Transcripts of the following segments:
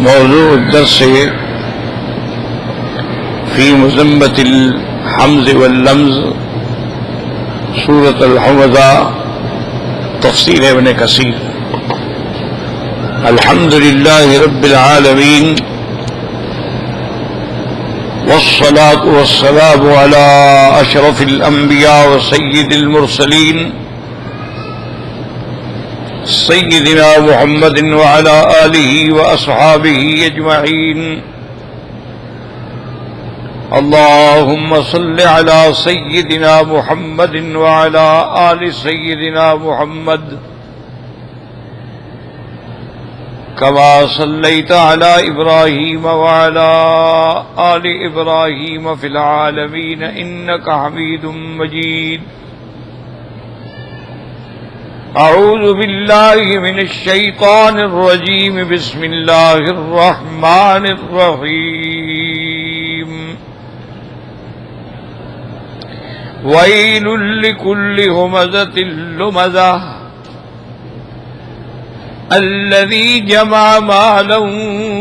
موضوع الدرس في مذمة الحمز واللمز سورة الحمزة تفسير ابن كثير. الحمد لله رب العالمين والصلاة والسلام على أشرف الأنبياء وسيد المرسلين سيدنا محمد وعلى آله وأصحابه أجمعين. اللهم صل على سيدنا محمد وعلى آل سيدنا محمد كما صليت على إبراهيم وعلى آل إبراهيم في العالمين إنك حميد مجيد. أعوذ بالله من الشيطان الرجيم. بسم الله الرحمن الرحيم. ويل لكل همزة لمزة الذي جمع مالا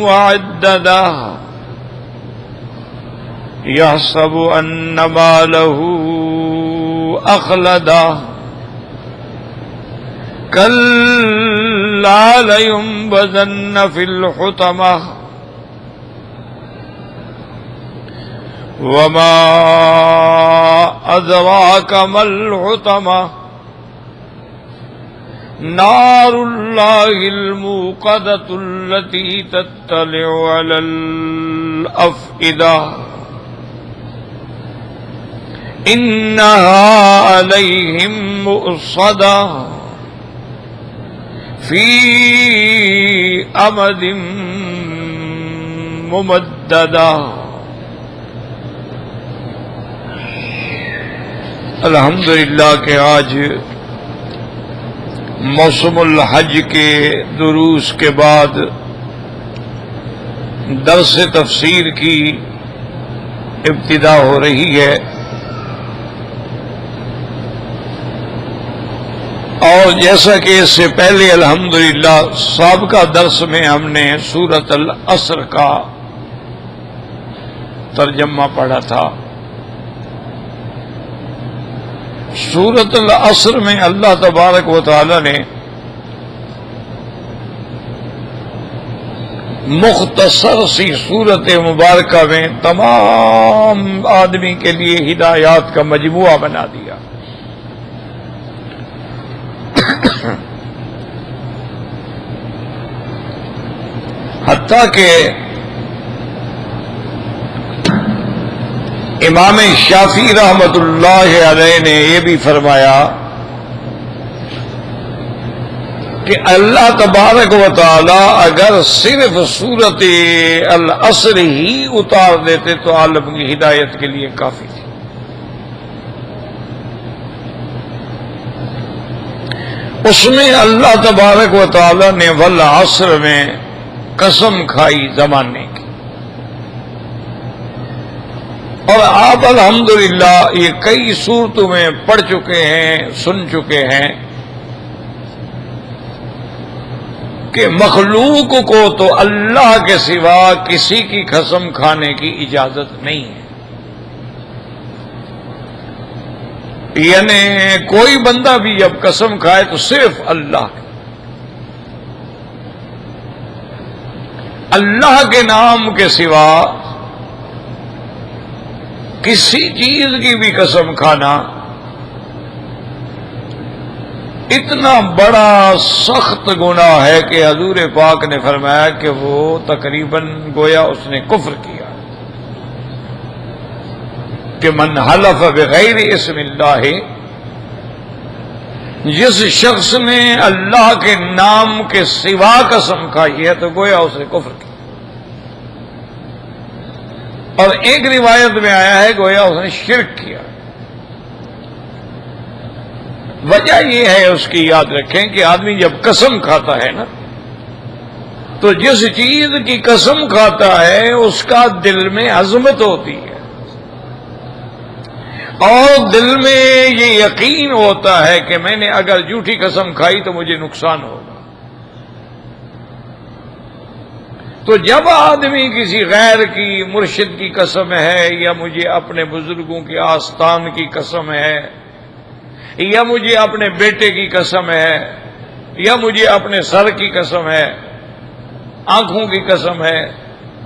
وعدده يحسب أن ماله أخلده كلا لينبذن في الحطمة وما أدراك ما الحطمة نار الله الموقدة التي تطلع على الأفئدة إنها عليهم مؤصدة في أمد ممددة. الحمدللہ کہ آج موسم الحج کے دروس کے بعد درس تفسیر کی ابتدا ہو رہی ہے، اور جیسا کہ اس سے پہلے الحمدللہ سابقہ درس میں ہم نے سورۃ العصر کا ترجمہ پڑھا تھا. سورۃ العصر میں اللہ تبارک و تعالی نے مختصر سی صورت مبارکہ میں تمام آدمی کے لیے ہدایات کا مجموعہ بنا دیا. حتیٰ کہ امام شافعی رحمت اللہ علیہ نے یہ بھی فرمایا کہ اللہ تبارک و تعالی اگر صرف سورۃ العصر ہی اتار دیتے تو عالم کی ہدایت کے لیے کافی تھی. اس میں اللہ تبارک و تعالی نے والعصر میں قسم کھائی زمانے کی، اور آپ الحمدللہ یہ کئی صورتوں میں پڑھ چکے ہیں، سن چکے ہیں کہ مخلوق کو تو اللہ کے سوا کسی کی قسم کھانے کی اجازت نہیں ہے. یعنی کوئی بندہ بھی جب قسم کھائے تو صرف اللہ کی. اللہ کے نام کے سوا کسی چیز کی بھی قسم کھانا اتنا بڑا سخت گناہ ہے کہ حضور پاک نے فرمایا کہ وہ تقریباً گویا اس نے کفر کیا. کہ من حلف بغیر اسم اللہ، جس شخص نے اللہ کے نام کے سوا قسم کھائی ہے تو گویا اس نے کفر کیا. اور ایک روایت میں آیا ہے گویا اس نے شرک کیا. وجہ یہ ہے اس کی یاد رکھیں کہ آدمی جب قسم کھاتا ہے نا تو جس چیز کی قسم کھاتا ہے اس کا دل میں عظمت ہوتی ہے، اور دل میں یہ یقین ہوتا ہے کہ میں نے اگر جھوٹی قسم کھائی تو مجھے نقصان ہوگا. تو جب آدمی کسی غیر کی مرشد کی قسم ہے، یا مجھے اپنے بزرگوں کے آستان کی قسم ہے، یا مجھے اپنے بیٹے کی قسم ہے، یا مجھے اپنے سر کی قسم ہے، آنکھوں کی قسم ہے،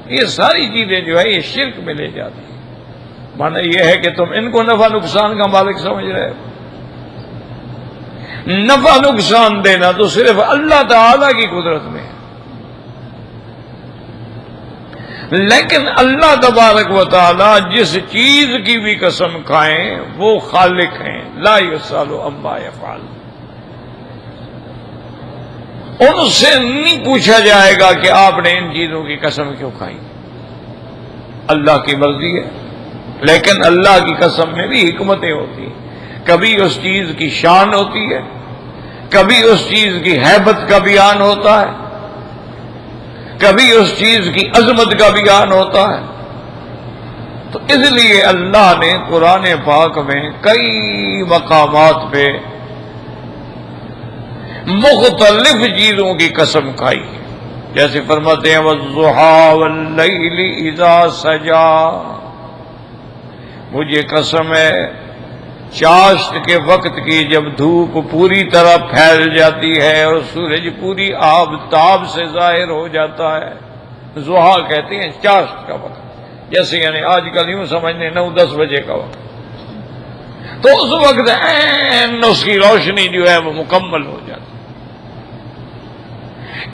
یہ ساری چیزیں جو ہے یہ شرک میں لے جاتی ہیں۔ مانا یہ ہے کہ تم ان کو نفع نقصان کا مالک سمجھ رہے ہو۔ نفع نقصان دینا تو صرف اللہ تعالی کی قدرت میں ہے، لیکن اللہ تبارک و تعالی جس چیز کی بھی قسم کھائیں وہ خالق ہیں، لا یسأل عما یفعل۔ ان سے نہیں پوچھا جائے گا کہ آپ نے ان چیزوں کی قسم کیوں کھائی، اللہ کی مرضی ہے۔ لیکن اللہ کی قسم میں بھی حکمتیں ہوتی ہیں، کبھی اس چیز کی شان ہوتی ہے، کبھی اس چیز کی ہیبت کا بیان ہوتا ہے، کبھی اس چیز کی عظمت کا بیان ہوتا ہے۔ تو اس لیے اللہ نے قرآن پاک میں کئی مقامات پہ مختلف چیزوں کی قسم کھائی ہے، جیسے فرماتے ہیں وَالضُّحَىٰ وَاللَّيْلِ إِذَا سَجَىٰ، مجھے قسم ہے چاشت کے وقت کی جب دھوپ پوری طرح پھیل جاتی ہے اور سورج پوری آفتاب سے ظاہر ہو جاتا ہے، ضحیٰ کہتے ہیں چاشت کا وقت، جیسے یعنی آج کل یوں سمجھنے 9-10 بجے کا وقت، تو اس وقت اس کی روشنی جو ہے وہ مکمل ہو جاتی ہے۔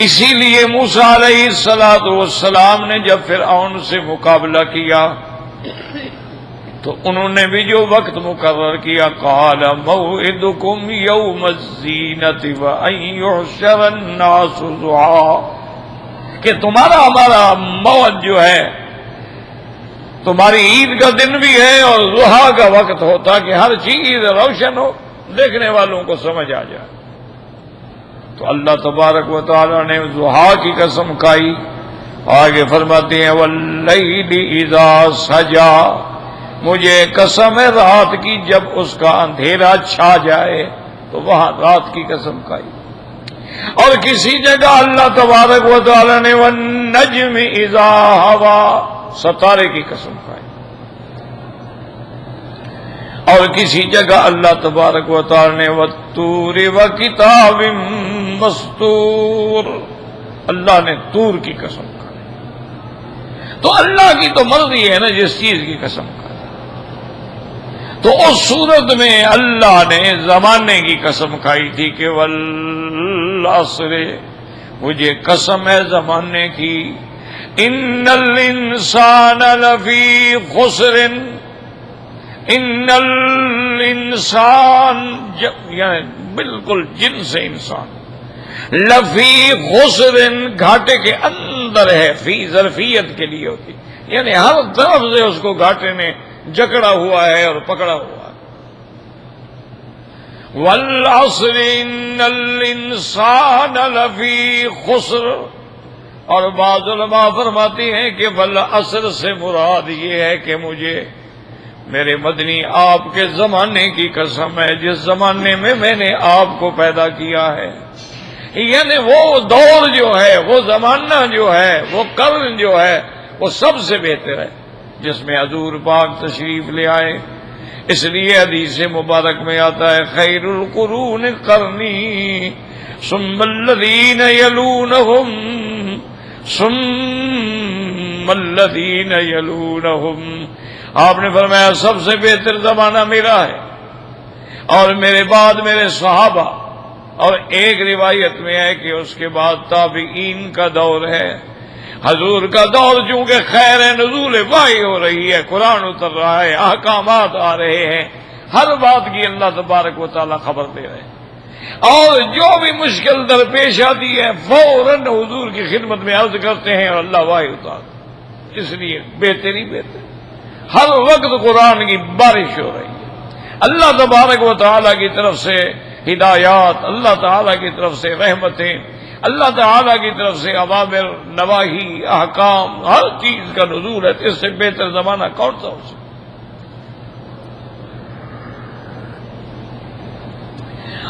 اسی لیے موسیٰ علیہ السلام نے جب فرعون سے مقابلہ کیا تو انہوں نے بھی جو وقت مقرر کیا، قال موعدکم یوم الزینۃ وان یحشر الناس ضحیٰ، کہ تمہارا ہمارا موعد جو ہے تمہاری عید کا دن بھی ہے اور ضحیٰ کا وقت ہوتا کہ ہر چیز روشن ہو، دیکھنے والوں کو سمجھ آ جائے۔ تو اللہ تبارک و تعالی نے ضحیٰ کی قسم کھائی، آگے فرماتے ہیں واللیل اذا سجا، مجھے قسم ہے رات کی جب اس کا اندھیرا چھا جائے، تو وہاں رات کی قسم کھائی۔ اور کسی جگہ اللہ تبارک و تعالی نے والنجم اذا ہوا، ستارے کی قسم کھائی۔ اور کسی جگہ اللہ تبارک و تعالی نے والطور وکتاب مسطور، اللہ نے طور کی قسم کھائی۔ تو اللہ کی تو مرضی ہے نا جس چیز کی قسم کھائی۔ تو اس صورت میں اللہ نے زمانے کی قسم کھائی تھی کہ والعصر، مجھے قسم ہے زمانے کی، ان الانسان لفی خسر، ان الانسان یعنی بالکل جن سے انسان، لفی خسر گھاٹے کے اندر ہے، فی ظرفیت کے لیے ہوتی، یعنی ہر طرف سے اس کو گھاٹے نے جکڑا ہوا ہے اور پکڑا ہوا ہے۔ والعصر ان الانسان لفی خسر، اور بعض علماء فرماتی ہیں کہ والعصر سے مراد یہ ہے کہ مجھے میرے مدنی آپ کے زمانے کی قسم ہے جس زمانے میں میں نے آپ کو پیدا کیا ہے، یعنی وہ دور جو ہے، وہ زمانہ جو ہے، وہ قرن جو ہے، وہ سب سے بہتر ہے جس میں حضور پاک تشریف لے آئے۔ اس لیے حدیث مبارک میں آتا ہے خیر القرون قرنی ثم الذین یلونہم ثم الذین یلونہم، آپ نے فرمایا سب سے بہتر زمانہ میرا ہے اور میرے بعد میرے صحابہ، اور ایک روایت میں ہے کہ اس کے بعد تابعین کا دور ہے۔ حضور کا دور چونکہ خیر نزول وحی ہو رہی ہے، قرآن اتر رہا ہے، احکامات آ رہے ہیں، ہر بات کی اللہ تبارک و تعالی خبر دے رہے ہیں، اور جو بھی مشکل درپیش آتی ہے فوراً حضور کی خدمت میں عرض کرتے ہیں اور اللہ وحی اتارتا، اس لیے بہتر ہی بہتر، ہر وقت قرآن کی بارش ہو رہی ہے، اللہ تبارک و تعالی کی طرف سے ہدایات، اللہ تعالی کی طرف سے رحمتیں، اللہ تعالیٰ کی طرف سے اوامر نواہی احکام، ہر چیز کا نزول ہے، اس سے بہتر زمانہ کون سا ہو سکتا۔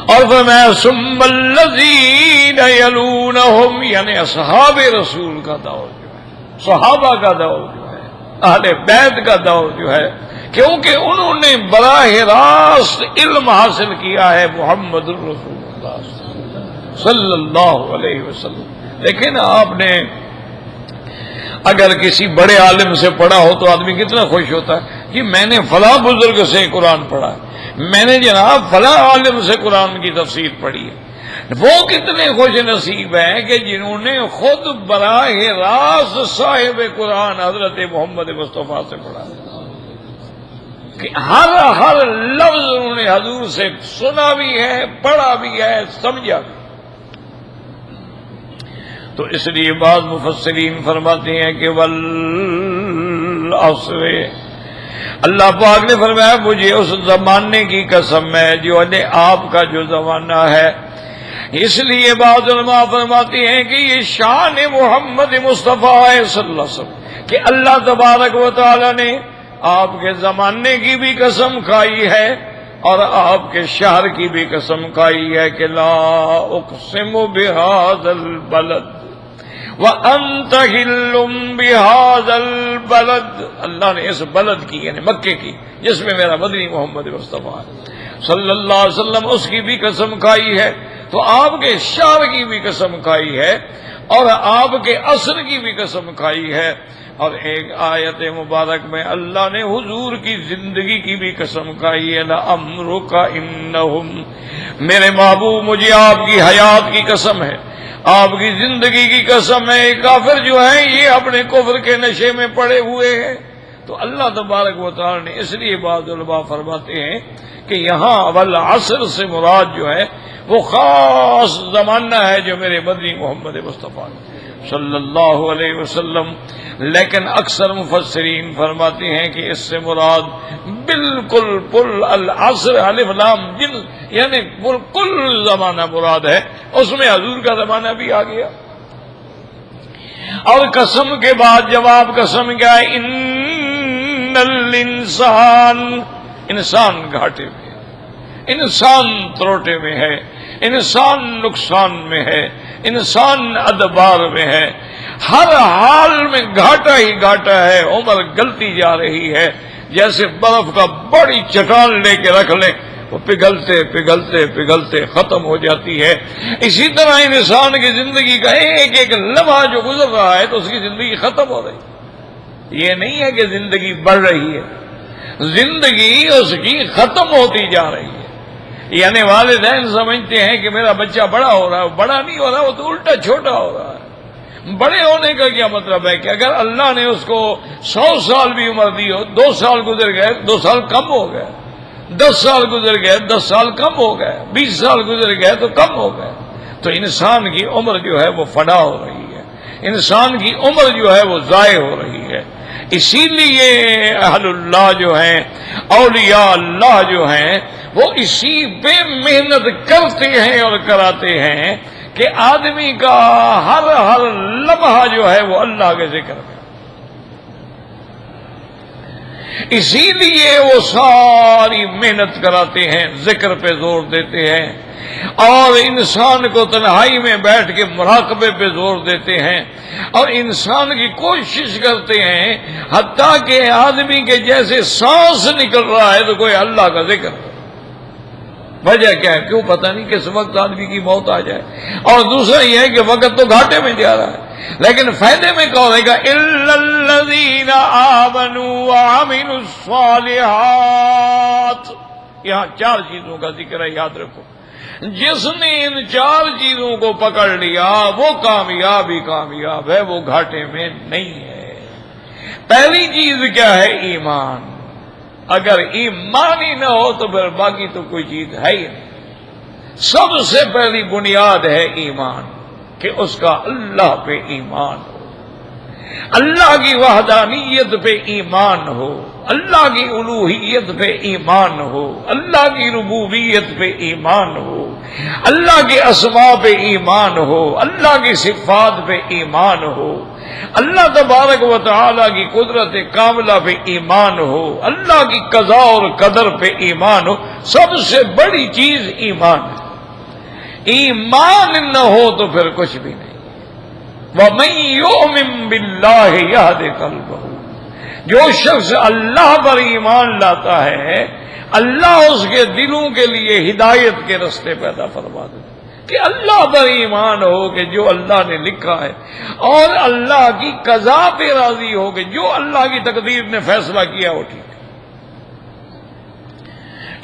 اور فرمایا ثم الذین یلونہم، یعنی اصحاب رسول کا دور جو صحابہ کا دور جو ہے، اہل بیت کا دور جو ہے، کیونکہ انہوں نے براہ راست علم حاصل کیا ہے محمد الرسول اللہ صلی اللہ علیہ وسلم۔ لیکن آپ نے اگر کسی بڑے عالم سے پڑھا ہو تو آدمی کتنا خوش ہوتا ہے کہ میں نے فلاں بزرگ سے قرآن پڑھا ہے، میں نے جناب فلاں عالم سے قرآن کی تفسیر پڑھی ہے۔ وہ کتنے خوش نصیب ہیں کہ جنہوں نے خود براہ راست صاحب قرآن حضرت محمد مصطفیٰ سے پڑھا ہے، کہ ہر لفظ انہوں نے حضور سے سنا بھی ہے، پڑھا بھی ہے، سمجھا بھی۔ تو اس لیے بعض مفسرین فرماتے ہیں کہ والعصر، اللہ پاک نے فرمایا مجھے اس زمانے کی قسم ہے جو آپ کا جو زمانہ ہے۔ اس لیے بعض علماء فرماتے ہیں کہ یہ شان محمد مصطفیٰ صلی اللہ علیہ وسلم کہ اللہ تبارک و تعالی نے آپ کے زمانے کی بھی قسم کھائی ہے اور آپ کے شہر کی بھی قسم کھائی ہے کہ لا اقسم بہذا البلد وانت حل بہذا البلد، اللہ نے اس بلد کی یعنی مکے کی جس میں میرا مدنی محمد مصطفیٰ صلی اللہ علیہ وسلم، اس کی بھی قسم کھائی ہے، تو آپ کے شہر کی بھی قسم کھائی ہے اور آپ کے عصر کی بھی قسم کھائی ہے، اور ایک آیت مبارک میں اللہ نے حضور کی زندگی کی بھی قسم کھائی ہے لَأَمْرُكَ إِنَّهُمْ، میرے محبوب مجھے آپ کی حیات کی قسم ہے، آپ کی زندگی کی قسم ہے، کافر جو ہیں یہ اپنے کفر کے نشے میں پڑے ہوئے ہیں۔ تو اللہ تبارک و تعالی نے اس لیے بعض علماء فرماتے ہیں کہ یہاں والعصر سے مراد جو ہے وہ خاص زمانہ ہے جو میرے مدنی محمد مصطفیٰ صلی اللہ علیہ وسلم، لیکن اکثر مفسرین فرماتے ہیں کہ اس سے مراد بالکل کل العصر الف لام جن یعنی بالکل زمانہ مراد ہے، اس میں حضور کا زمانہ بھی آ گیا۔ اور قسم کے بعد جواب قسم کیا ہے، ان الانسان، انسان گھاٹے میں ہے، انسان تروٹے میں ہے، انسان نقصان میں ہے، انسان ادبار میں ہے، ہر حال میں گھاٹا ہی گھاٹا ہے، عمر گلتی جا رہی ہے، جیسے برف کا بڑی چٹان لے کے رکھ لیں وہ پگھلتے پگھلتے پگھلتے ختم ہو جاتی ہے۔ اسی طرح انسان کی زندگی کا ایک ایک لمحہ جو گزر رہا ہے تو اس کی زندگی ختم ہو رہی ہے، یہ نہیں ہے کہ زندگی بڑھ رہی ہے، زندگی اس کی ختم ہوتی جا رہی ہے۔ یعنی والدین سمجھتے ہیں کہ میرا بچہ بڑا ہو رہا ہے، بڑا نہیں ہو رہا، وہ تو الٹا چھوٹا ہو رہا ہے۔ بڑے ہونے کا کیا مطلب ہے کہ اگر اللہ نے اس کو 100 سال بھی عمر دی ہو، 2 سال گزر گئے 2 سال کم ہو گئے، 10 سال گزر گئے 10 سال کم ہو گئے، 20 سال گزر گئے تو کم ہو گئے۔ تو انسان کی عمر جو ہے وہ فنا ہو رہی ہے، انسان کی عمر جو ہے وہ ضائع ہو رہی ہے۔ اسی لیے اہل اللہ جو ہیں، اولیاء اللہ جو ہیں، وہ اسی پہ محنت کرتے ہیں اور کراتے ہیں کہ آدمی کا ہر لمحہ جو ہے وہ اللہ کے ذکر میں، اسی لیے وہ ساری محنت کراتے ہیں، ذکر پہ زور دیتے ہیں، اور انسان کو تنہائی میں بیٹھ کے مراقبے پہ زور دیتے ہیں، اور انسان کی کوشش کرتے ہیں حتیٰ کہ آدمی کے جیسے سانس نکل رہا ہے تو کوئی اللہ کا ذکر۔ وجہ کیا ہے؟ کیوں پتہ نہیں کس وقت آدمی کی موت آ جائے۔ اور دوسرا یہ ہے کہ وقت تو گھاٹے میں جا رہا ہے، لیکن فائدے میں کون رہے گا؟ الا الذین آمنوا وعملوا الصالحات، یہاں 4 چیزوں کا ذکر ہے، یاد رکھو۔ جس نے ان 4 چیزوں کو پکڑ لیا وہ کامیاب ہی کامیاب ہے، وہ گھاٹے میں نہیں ہے۔ پہلی چیز کیا ہے؟ ایمان۔ اگر ایمان ہی نہ ہو تو پھر باقی تو کوئی چیز ہے ہی نہیں۔ سب سے پہلی بنیاد ہے ایمان، کہ اس کا اللہ پہ ایمان ہو، اللہ کی وحدانیت پہ ایمان ہو، اللہ کی الوہیت پہ ایمان ہو، اللہ کی ربوبیت پہ ایمان ہو، اللہ کے اسماء پہ ایمان ہو، اللہ کی صفات پہ ایمان ہو، اللہ تبارک و تعالی کی قدرت کاملہ پہ ایمان ہو، اللہ کی قضاء اور قدر پہ ایمان ہو۔ سب سے بڑی چیز ایمان ہے۔ ایمان نہ ہو تو پھر کچھ بھی نہیں۔ وَمَن يُؤْمِن بِاللَّهِ يَهْدِ قَلْبَهُ، جو شخص اللہ پر ایمان لاتا ہے اللہ اس کے دلوں کے لیے ہدایت کے رستے پیدا فرما دیتا کہ اللہ پر ایمان ہو کہ جو اللہ نے لکھا ہے، اور اللہ کی قضا پہ راضی ہو کہ جو اللہ کی تقدیر نے فیصلہ کیا وہ ٹھیک ہے۔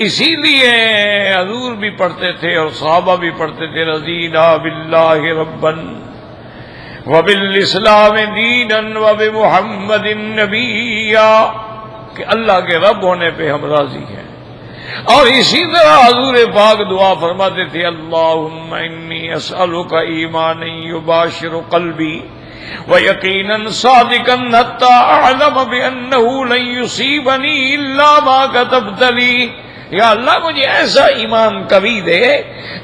اسی لیے حضور بھی پڑھتے تھے اور صحابہ بھی پڑھتے تھے، رضینا باللہ ربا وبالاسلام دینا وبمحمد نبیا، کہ اللہ کے رب ہونے پہ ہم راضی ہیں۔ اور اسی طرح حضور پاک دعا فرماتے تھے، اللہم انی اسألک ایمانا یباشر قلبی ویقینا صادقا حتی اعلم بانہ لن یصیبنی الا ما کتبت لی، یا اللہ مجھے ایسا ایمان قوی دے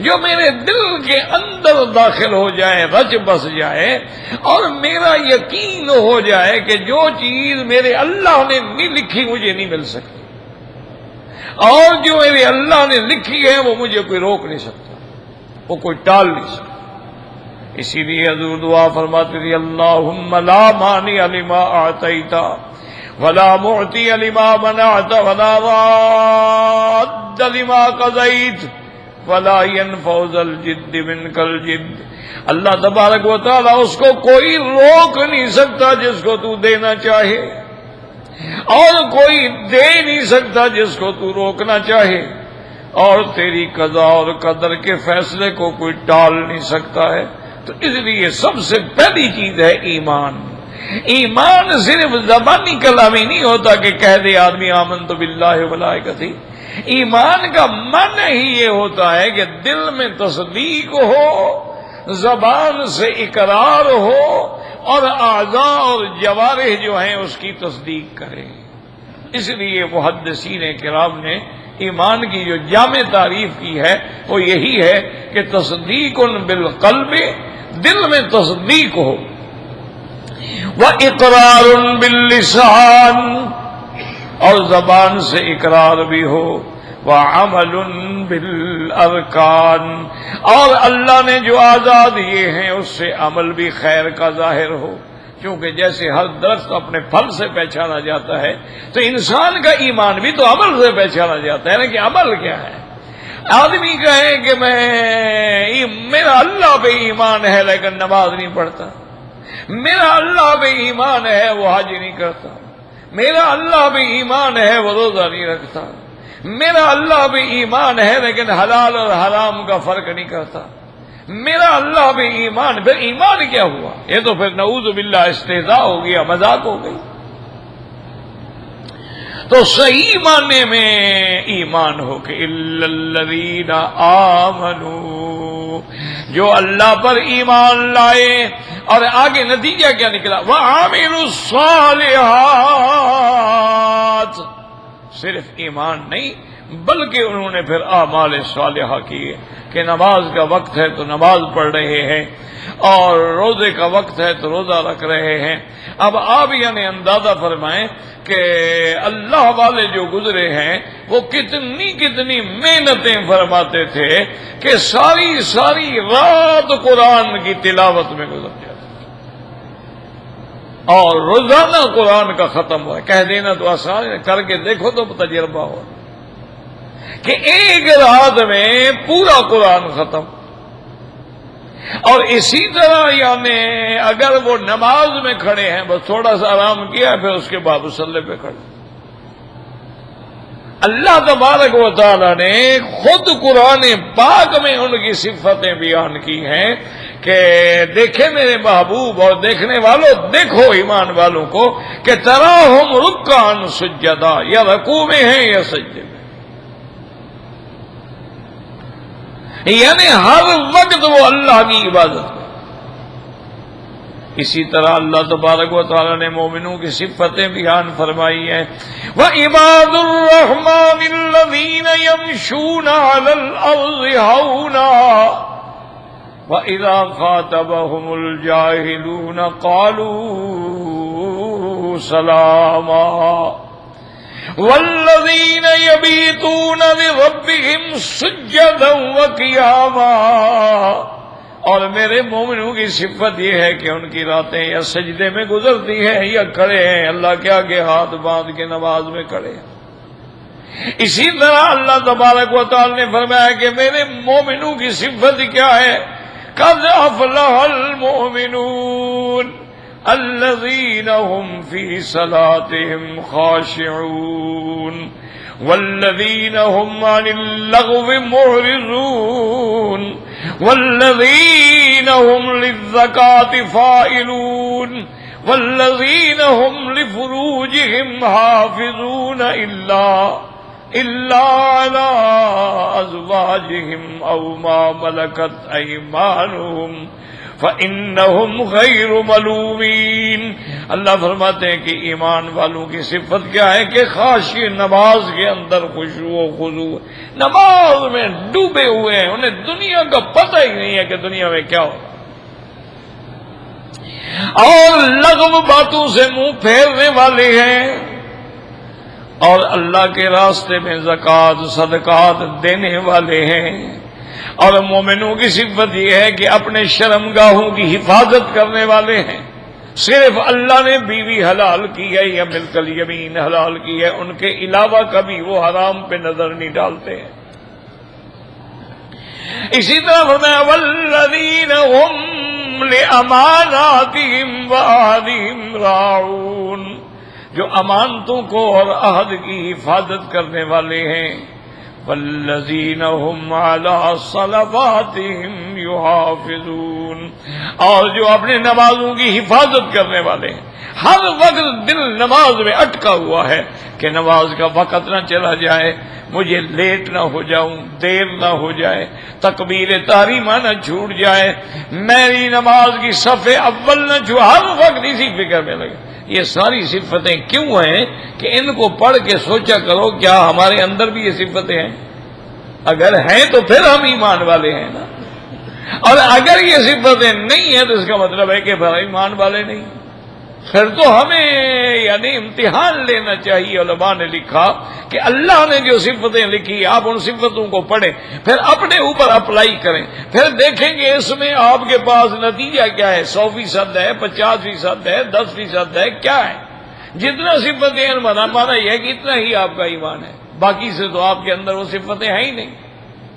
جو میرے دل کے اندر داخل ہو جائے، رچ بس جائے، اور میرا یقین ہو جائے کہ جو چیز میرے اللہ نے نہیں لکھی مجھے نہیں مل سکتی، اور جو میرے اللہ نے لکھی ہے وہ مجھے کوئی روک نہیں سکتا، وہ کوئی ٹال نہیں سکتا۔ اسی لیے حضور دعا فرماتے تھے، اللہم لا مانع لما اعطیت ولا معطی لما منعت ولا راد لما قضیت ولا ينفع ذا الجد منک الجد۔ اللہ تبارک و تعالی اس کو کوئی روک نہیں سکتا جس کو تو دینا چاہے، اور کوئی دے نہیں سکتا جس کو تو روکنا چاہے، اور تیری قضا اور قدر کے فیصلے کو کوئی ٹال نہیں سکتا ہے۔ تو اس لیے سب سے پہلی چیز ہے ایمان۔ ایمان صرف زبانی کلامی نہیں ہوتا کہ کہہ دے آدمی آمنت باللہ وملائکتہ، ایمان کا معنی ہی یہ ہوتا ہے کہ دل میں تصدیق ہو، زبان سے اقرار ہو، اور اعضاء اور جوارح جو ہیں اس کی تصدیق کریں۔ اس لیے محدثین کرام نے ایمان کی جو جامع تعریف کی ہے وہ یہی ہے کہ تصدیق بالقلب، دل میں تصدیق ہو، وَإِقْرَارٌ بِاللِّسَانِ، اور زبان سے اقرار بھی ہو، وَعَمَلٌ بِالْأَرْكَانِ، اور اللہ نے جو اعضاء دیے ہیں اس سے عمل بھی خیر کا ظاہر ہو، کیونکہ جیسے ہر درخت اپنے پھل سے پہچانا جاتا ہے تو انسان کا ایمان بھی تو عمل سے پہچانا جاتا ہے نا، کہ عمل کیا ہے۔ آدمی کہے کہ میرا اللہ پہ ایمان ہے لیکن نماز نہیں پڑھتا، میرا اللہ پہ ایمان ہے وہ حج نہیں کرتا، میرا اللہ پہ ایمان ہے وہ روزہ نہیں رکھتا، میرا اللہ پہ ایمان ہے لیکن حلال اور حرام کا فرق نہیں کرتا، میرا اللہ پہ ایمان، پھر ایمان کیا ہوا؟ یہ تو پھر نعوذ باللہ استہزاء ہو گیا، مذاق ہو گئی۔ تو صحیح معنی میں ایمان ہو کہ الا الذین آمنوا، جو اللہ پر ایمان لائے، اور آگے نتیجہ کیا نکلا؟ وَعَمِلُوا الصَّالِحَاتِ، صرف ایمان نہیں بلکہ انہوں نے پھر اعمال صالحہ کیے، کہ نماز کا وقت ہے تو نماز پڑھ رہے ہیں، اور روزے کا وقت ہے تو روزہ رکھ رہے ہیں۔ اب آپ یعنی اندازہ فرمائیں کہ اللہ والے جو گزرے ہیں وہ کتنی کتنی محنتیں فرماتے تھے کہ ساری رات قرآن کی تلاوت میں گزر جاتی، اور روزانہ قرآن کا ختم ہوا۔ کہہ دینا تو آسان ہے، کر کے دیکھو تو تجربہ ہو کہ ایک رات میں پورا قرآن ختم۔ اور اسی طرح یعنی اگر وہ نماز میں کھڑے ہیں بس تھوڑا سا آرام کیا پھر اس کے بعد مصلی پہ کھڑے۔ اللہ تبارک و تعالی نے خود قرآن پاک میں ان کی صفتیں بیان کی ہیں کہ دیکھیں میرے محبوب اور دیکھنے والوں، دیکھو ایمان والوں کو کہ تراہم رکعا سجدا، یا رکوع میں ہیں یا سجدے میں، یعنی ہر وقت وہ اللہ کی عبادت میں۔ اسی طرح اللہ تبارک و تعالی نے مومنوں کی صفتیں بیان فرمائی ہیں، وَعِبَادُ الرَّحْمَنِ الَّذِينَ يَمْشُونَ عَلَى الْأَرْضِ هَوْنًا وَإِذَا خَاطَبَهُمُ الْجَاهِلُونَ قَالُوا سَلَامًا وَالَّذِينَ يَبِيتُونَ لِرَبِّهِمْ سُجَّدًا وَقِيَامًا، اور میرے مومنوں کی صفت یہ ہے کہ ان کی راتیں یا سجدے میں گزرتی ہیں یا کھڑے ہیں اللہ کے آگے ہاتھ باندھ کے نماز میں کھڑے ہیں۔ اسی طرح اللہ تبارک و تعالی نے فرمایا کہ میرے مومنوں کی صفت کیا ہے؟ قد افلح المؤمنون الذین هم فی صلاتهم خاشعون والذین هم عن اللغو معرضون والذین هم للزکاة فاعلون والذین هم لفروجهم حافظون إلا على أزواجهم أو ما ملكت أيمانهم فإنهم غير ملومين۔ اللہ فرماتے ہیں کہ ایمان والوں کی صفت کیا ہے کہ خاشع، نماز کے اندر خشوع و خضوع، نماز میں ڈوبے ہوئے ہیں، انہیں دنیا کا پتہ ہی نہیں ہے کہ دنیا میں کیا ہو، اور لغو باتوں سے منہ پھیرنے والے ہیں، اور اللہ کے راستے میں زکوٰۃ صدقات دینے والے ہیں۔ اور مومنوں کی صفت یہ ہے کہ اپنے شرمگاہوں کی حفاظت کرنے والے ہیں، صرف اللہ نے بیوی حلال کی ہے یا ملک الیمین حلال کی ہے، ان کے علاوہ کبھی وہ حرام پہ نظر نہیں ڈالتے ہیں۔ اسی طرح فرمایا والذین هم لأماناتهم وعہدهم راعون، جو امانتوں کو اور عہد کی حفاظت کرنے والے ہیں۔ والذین هم علی صلواتهم یحافظون، اور جو اپنے نمازوں کی حفاظت کرنے والے ہیں۔ ہر وقت دل نماز میں اٹکا ہوا ہے کہ نماز کا وقت نہ چلا جائے، مجھے لیٹ نہ ہو جاؤں، دیر نہ ہو جائے، تکبیر تحریمہ نہ چھوٹ جائے، میری نماز کی صف اول نہ چھوٹ، ہر وقت اسی فکر میں لگے۔ یہ ساری صفتیں کیوں ہیں کہ ان کو پڑھ کے سوچا کرو کیا ہمارے اندر بھی یہ صفتیں ہیں؟ اگر ہیں تو پھر ہم ایمان والے ہیں نا، اور اگر یہ صفتیں نہیں ہیں تو اس کا مطلب ہے کہ پھر ایمان والے نہیں، پھر تو ہمیں یعنی امتحان لینا چاہیے۔ علماء نے لکھا کہ اللہ نے جو صفتیں لکھی آپ ان صفتوں کو پڑھیں، پھر اپنے اوپر اپلائی کریں، پھر دیکھیں گے اس میں آپ کے پاس نتیجہ کیا ہے، 100% ہے، 50% ہے، 10% ہے، کیا ہے؟ جتنا صفتیں ہیں مانا یہ ہے کہ اتنا ہی آپ کا ایمان ہے، باقی سے تو آپ کے اندر وہ صفتیں ہیں ہی نہیں۔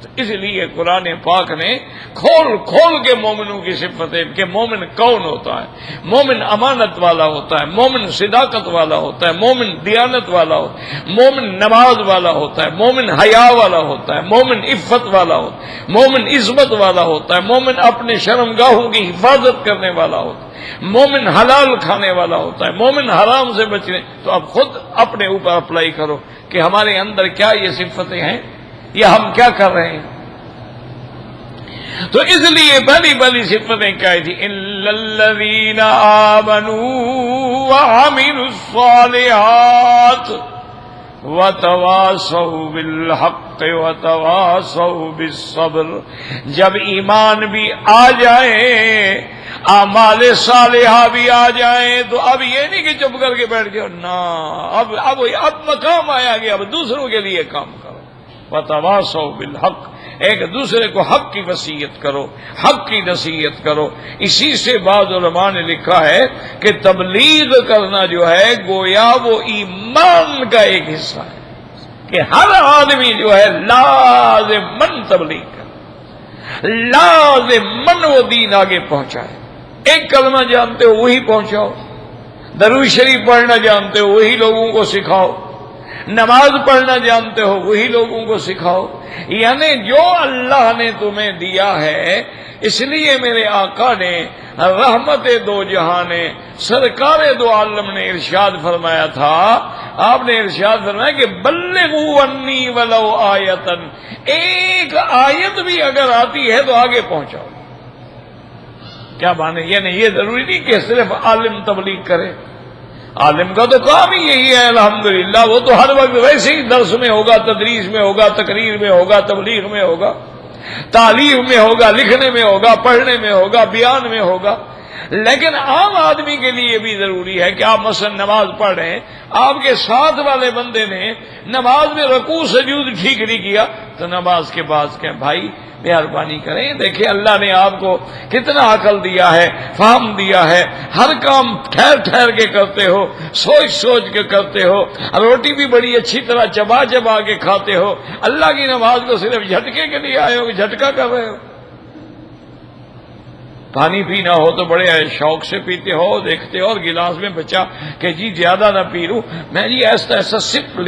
تو اس لیے قرآن پاک نے کھول کھول کے مومنوں کی صفتیں کہ مومن کون ہوتا ہے۔ مومن امانت والا ہوتا ہے، مومن صداقت والا ہوتا ہے، مومن دیانت والا ہوتا ہے، مومن نماز والا ہوتا ہے، مومن حیا والا ہوتا ہے، مومن عفت والا ہوتا ہے، مومن عظمت والا ہوتا ہے، مومن اپنے شرمگاہوں کی حفاظت کرنے والا ہوتا ہے، مومن حلال کھانے والا ہوتا ہے، مومن حرام سے بچنے۔ تو اب خود اپنے اوپر اپلائی کرو کہ ہمارے اندر کیا یہ صفتیں ہیں یا ہم کیا کر رہے ہیں۔ تو اس لیے پہلی صفتیں کیا تھی؟ الا الذین آمنوا وعملوا الصالحات وتواصوا بالحق وتواصوا بالصبر۔ جب ایمان بھی آ جائے، اعمال صالحہ بھی آ جائیں، تو اب یہ نہیں کہ چپ کر کے بیٹھ گئے، نہ، اب مقام آیا گیا، اب دوسروں کے لیے کام کرو۔ وتواصوا بالحق، ایک دوسرے کو حق کی وصیت کرو، حق کی نصیحت کرو۔ اسی سے بعض علماء نے لکھا ہے کہ تبلیغ کرنا جو ہے گویا وہ ایمان کا ایک حصہ ہے، کہ ہر آدمی جو ہے لازماً تبلیغ کرے، لازماً وہ دین آگے پہنچائے۔ ایک کلمہ جانتے ہو وہی پہنچاؤ، درود شریف پڑھنا جانتے ہو وہی لوگوں کو سکھاؤ، نماز پڑھنا جانتے ہو وہی لوگوں کو سکھاؤ۔ یعنی جو اللہ نے تمہیں دیا ہے، اس لیے میرے آقا نے رحمت دو جہاں نے سرکار دو عالم نے ارشاد فرمایا تھا، آپ نے ارشاد فرمایا کہ بلغوا انی ولو آیتن، ایک آیت بھی اگر آتی ہے تو آگے پہنچاؤ۔ کیا مانے؟ یعنی یہ ضروری نہیں کہ صرف عالم تبلیغ کرے، عالم کا تو کام ہی یہی ہے الحمدللہ، وہ تو ہر وقت ویسے ہی درس میں ہوگا، تدریس میں ہوگا، تقریر میں ہوگا، تبلیغ میں ہوگا، تعلیم میں ہوگا، لکھنے میں ہوگا، پڑھنے میں ہوگا، بیان میں ہوگا۔ لیکن عام آدمی کے لیے بھی ضروری ہے کہ آپ مثلا نماز پڑھ رہے ہیں، آپ کے ساتھ والے بندے نے نماز میں رکوع سجود ٹھیک نہیں کیا تو نماز کے بعد کہ بھائی مہربانی کریں، دیکھیں اللہ نے آپ کو کتنا عقل دیا ہے، فہم دیا ہے، ہر کام ٹھہر ٹھہر کے کرتے ہو، سوچ سوچ کے کرتے ہو، روٹی بھی بڑی اچھی طرح چبا چبا کے کھاتے ہو، اللہ کی نماز کو صرف جھٹکے کے لیے آئے ہو، جھٹکا کر رہے ہو۔ پانی پینا ہو تو بڑے شوق سے پیتے ہو، دیکھتے ہو اور گلاس میں بچا کہ جی زیادہ نہ پی لوں، میں جی ایسا ایسا سپ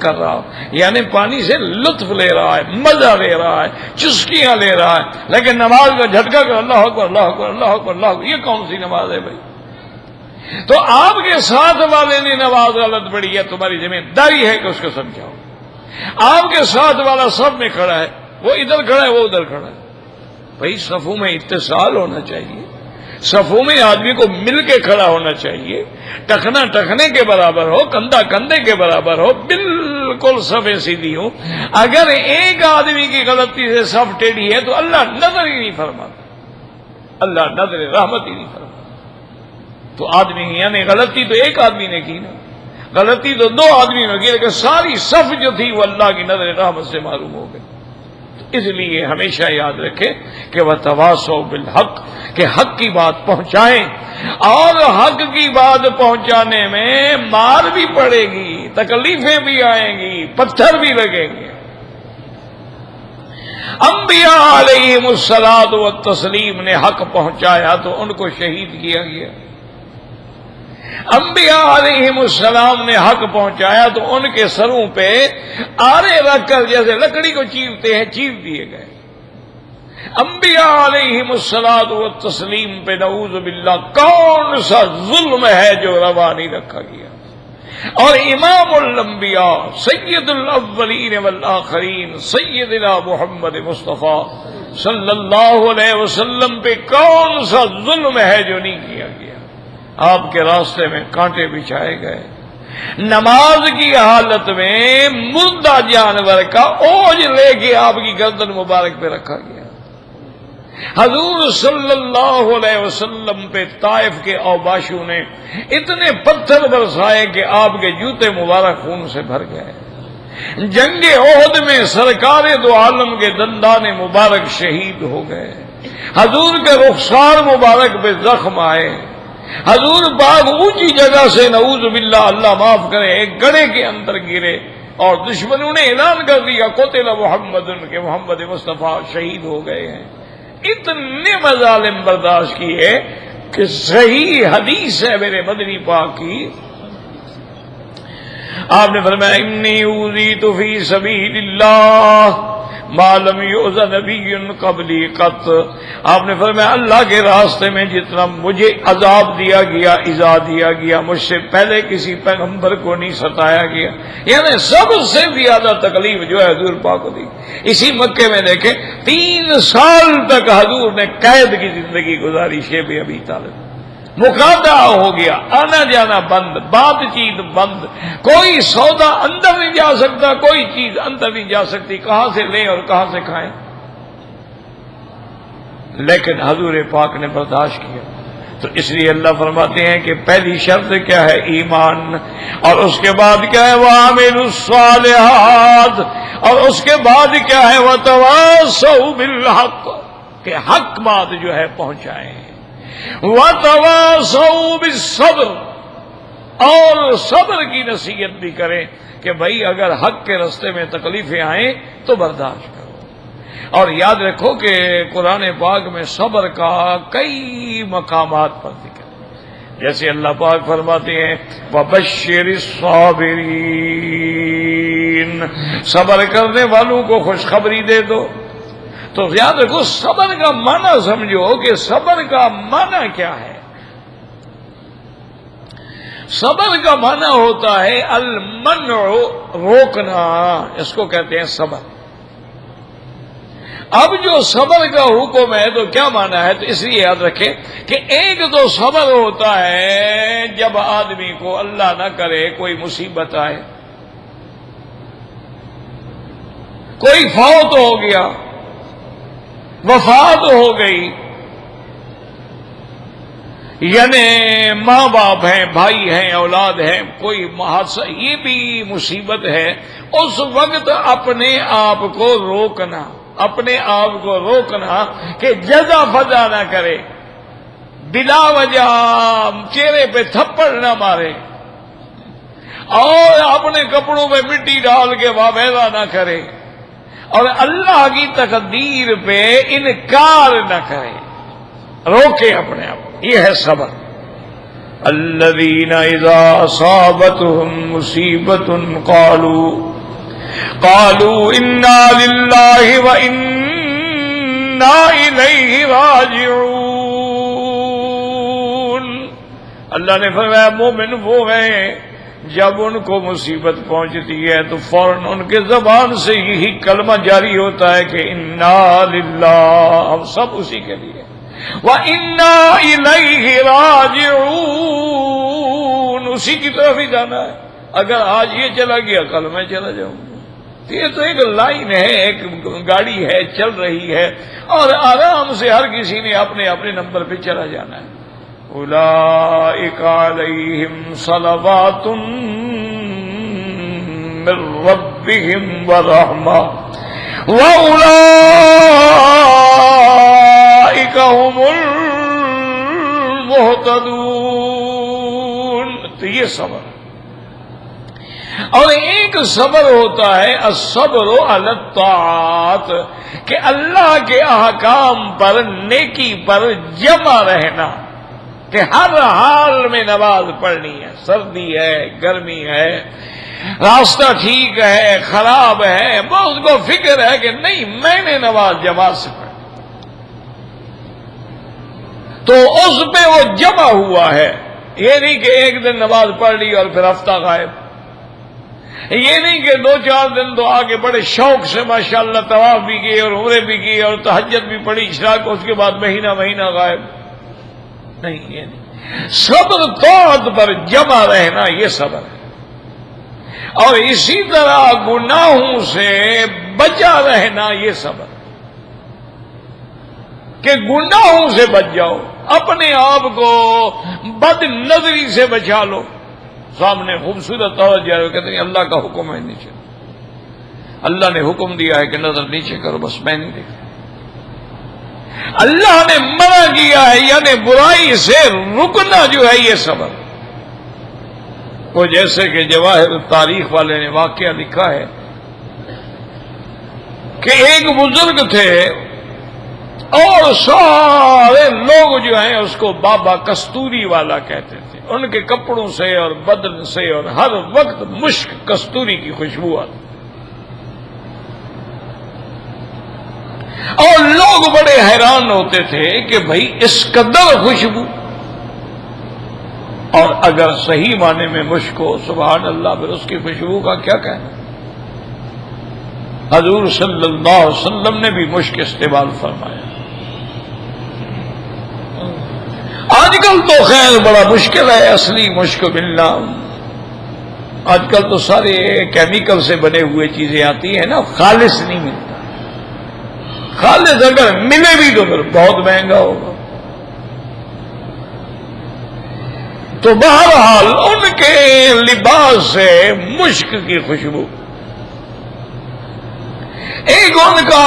کر رہا ہوں، یعنی پانی سے لطف لے رہا ہے، مزہ لے رہا ہے، چسکیاں لے رہا ہے، لیکن نماز کا جھٹکا کر اللہ اکبر اللہ اکبر اللہ اکبر اللہ اکبر، یہ کون سی نماز ہے بھائی؟ تو آپ کے ساتھ والے نے نماز غلط پڑھی ہے، تمہاری ذمہ داری ہے کہ اس کو سمجھاؤ۔ آپ کے ساتھ والا سب میں کھڑا ہے، وہ ادھر کھڑا ہے وہ ادھر کھڑا ہے، بھائی صفوں میں اتصال ہونا چاہیے، صفوں میں آدمی کو مل کے کھڑا ہونا چاہیے، ٹخنا ٹخنے کے برابر ہو، کندھا کندھے کے برابر ہو، بالکل صفیں سیدھی ہو۔ اگر ایک آدمی کی غلطی سے صف ٹیڑھی ہے تو اللہ نظر ہی نہیں فرماتا، اللہ نظر رحمت ہی نہیں فرماتا۔ تو آدمی یعنی غلطی تو ایک آدمی نے کی نا، غلطی تو دو آدمی نے کی، لیکن ساری صف جو تھی وہ اللہ کی نظر رحمت سے معلوم ہو گئی۔ اس لیے ہمیشہ یاد رکھیں کہ وَتَوَاصَوْا بِالْحَقِّ، کہ حق کی بات پہنچائیں، اور حق کی بات پہنچانے میں مار بھی پڑے گی، تکلیفیں بھی آئیں گی، پتھر بھی لگیں گے۔ انبیاء علیہم الصلاۃ والتسلیم نے حق پہنچایا تو ان کو شہید کیا گیا، انبیاء علیہم السلام نے حق پہنچایا تو ان کے سروں پہ آرے رکھ کر جیسے لکڑی کو چیرتے ہیں چیر دیے گئے۔ انبیاء علیہم الصلاۃ والتسلیم پہ نعوذ باللہ کون سا ظلم ہے جو روا نہیں رکھا گیا؟ اور امام الانبیاء سید الاولین والآخرین سیدنا محمد مصطفیٰ صلی اللہ علیہ وسلم پہ کون سا ظلم ہے جو نہیں کیا گیا؟ آپ کے راستے میں کانٹے بچھائے گئے، نماز کی حالت میں مردہ جانور کا اوج لے کے آپ کی گردن مبارک پہ رکھا گیا۔ حضور صلی اللہ علیہ وسلم پہ طائف کے اوباشوں نے اتنے پتھر برسائے کہ آپ کے جوتے مبارک خون سے بھر گئے۔ جنگ احد میں سرکار دو عالم کے دندان مبارک شہید ہو گئے، حضور کے رخسار مبارک پہ زخم آئے، حضور باغ اونچی جگہ سے نعوذ باللہ اللہ معاف کرے ایک گڑھے کے اندر گرے، اور دشمنوں نے اعلان کر دیا قتل محمد، کے محمد مصطفیٰ شہید ہو گئے ہیں۔ اتنے مظالم برداشت کیے کہ صحیح حدیث ہے میرے مدنی پاک کی، آپ نے فرمایا انی اوذیت فی سبیل اللہ ما لم یؤذ نبی قبلی قط، آپ نے فرمایا اللہ کے راستے میں جتنا مجھے عذاب دیا گیا، ایذا دیا گیا، مجھ سے پہلے کسی پیغمبر کو نہیں ستایا گیا، یعنی سب سے زیادہ تکلیف جو ہے حضور پاک کو دی۔ اسی مکے میں دیکھیں 3 سال تک حضور نے قید کی زندگی گزاری، شیب ابی طالب، مقاطع ہو گیا، آنا جانا بند، بات چیت بند، کوئی سودا اندر نہیں جا سکتا، کوئی چیز اندر نہیں جا سکتی، کہاں سے لیں اور کہاں سے کھائیں، لیکن حضور پاک نے برداشت کیا۔ تو اس لیے اللہ فرماتے ہیں کہ پہلی شرط کیا ہے؟ ایمان، اور اس کے بعد کیا ہے؟ وَعَمِلُوا الصَّالِحَاتِ، اور اس کے بعد کیا ہے؟ وَتَوَاصَوْا بِالْحَقِّ، کہ حق بات جو ہے پہنچائیں، وَتَوَاصَوْا بِالصَّبْرِ، اور صبر کی نصیحت بھی کریں کہ بھائی اگر حق کے راستے میں تکلیفیں آئیں تو برداشت کرو۔ اور یاد رکھو کہ قرآن پاک میں صبر کا کئی مقامات پر ذکر ہے، جیسے اللہ پاک فرماتے ہیں وَبَشِّرِ الصَّابِرِينَ، صبر کرنے والوں کو خوشخبری دے دو۔ تو یاد رکھو صبر کا معنی سمجھو کہ صبر کا معنی کیا ہے۔ صبر کا معنی ہوتا ہے المنع، روکنا، اس کو کہتے ہیں صبر۔ اب جو صبر کا حکم ہے تو کیا معنی ہے؟ تو اس لیے یاد رکھیں کہ ایک تو صبر ہوتا ہے جب آدمی کو اللہ نہ کرے کوئی مصیبت آئے، کوئی فوت ہو گیا، وفات ہو گئی، یعنی ماں باپ ہیں، بھائی ہیں، اولاد ہیں، کوئی حادثہ، یہ بھی مصیبت ہے. اس وقت اپنے آپ کو روکنا، اپنے آپ کو روکنا کہ جزا فضا نہ کرے، بلا وجہ چہرے پہ تھپڑ نہ مارے، اور اپنے کپڑوں میں مٹی ڈال کے واویلا نہ کرے، اور اللہ کی تقدیر پہ انکار نہ کرے، روکے اپنے آپ. یہ ہے صبر. الذین اذا اصابتهم مصیبۃ قالوا انا للہ وانا الیہ راجعون. اللہ نے فرمایا مومن وہ ہیں جب ان کو مصیبت پہنچتی ہے تو فوراً ان کے زبان سے یہی کلمہ جاری ہوتا ہے کہ انا للہ، ہم سب اسی کے لیے، وَإِنَّا إِلَيْهِ رَاجِعُونَ، اسی کی طرف ہی جانا ہے. اگر آج یہ چلا گیا کل میں چلا جاؤں گا. یہ تو ایک لائن ہے، ایک گاڑی ہے، چل رہی ہے، اور آرام سے ہر کسی نے اپنے اپنے نمبر پہ چلا جانا ہے. أُولَئِكَ عَلَيْهِمْ صَلَوَاتٌ مِّن رَّبِّهِمْ وَرَحْمَةٌ وَأُولَئِكَ هُمُ الْمُهْتَدُونَ. تو یہ صبر. اور ایک صبر ہوتا ہے الصبر علی الطاعات، کہ اللہ کے احکام پر، نیکی پر جمع رہنا، کہ ہر حال میں نماز پڑھنی ہے. سردی ہے، گرمی ہے، راستہ ٹھیک ہے، خراب ہے، اس کو فکر ہے کہ نہیں میں نے نماز جماعت سے پڑھی، تو اس پہ وہ جمع ہوا ہے. یہ نہیں کہ ایک دن نماز پڑھ لی اور پھر ہفتہ غائب. یہ نہیں کہ 2-4 دن تو آگے بڑے شوق سے ماشاءاللہ طواف بھی کیے اور عمرے بھی کیے اور تہجد بھی پڑھی عشاء کو، اس کے بعد مہینہ غائب. نہیں، یہ نہیں. صبر طاعت پر جمع رہنا یہ صبر ہے. اور اسی طرح گناہوں سے بچا رہنا یہ صبر ہے، کہ گناہوں سے بچ جاؤ، اپنے آپ کو بد نظری سے بچا لو. سامنے خوبصورت عورت جا رہے کہتے ہیں اللہ کا حکم ہے نیچے، اللہ نے حکم دیا ہے کہ نظر نیچے کرو، بس میں نہیں دیکھتا. اللہ نے منع کیا ہے، یعنی برائی سے رکنا جو ہے یہ صبر. وہ جیسے کہ جواہر تاریخ والے نے واقعہ لکھا ہے کہ ایک بزرگ تھے اور سارے لوگ جو ہیں اس کو بابا کستوری والا کہتے تھے. ان کے کپڑوں سے اور بدن سے اور ہر وقت مشک کستوری کی خوشبو آتی، اور لوگ بڑے حیران ہوتے تھے کہ بھئی اس قدر خوشبو. اور اگر صحیح معنی میں مشک ہو سبحان اللہ، پھر اس کی خوشبو کا کیا کہنا. حضور صلی اللہ علیہ وسلم نے بھی مشک استعمال فرمایا. آج کل تو خیر بڑا مشکل ہے اصلی مشک ملنا. آج کل تو سارے کیمیکل سے بنے ہوئے چیزیں آتی ہیں نا، خالص نہیں ملتا. خالص اگر ملے بھی تو پھر بہت مہنگا ہوگا. تو بہرحال ان کے لباس سے مشک کی خوشبو. ایک ان کا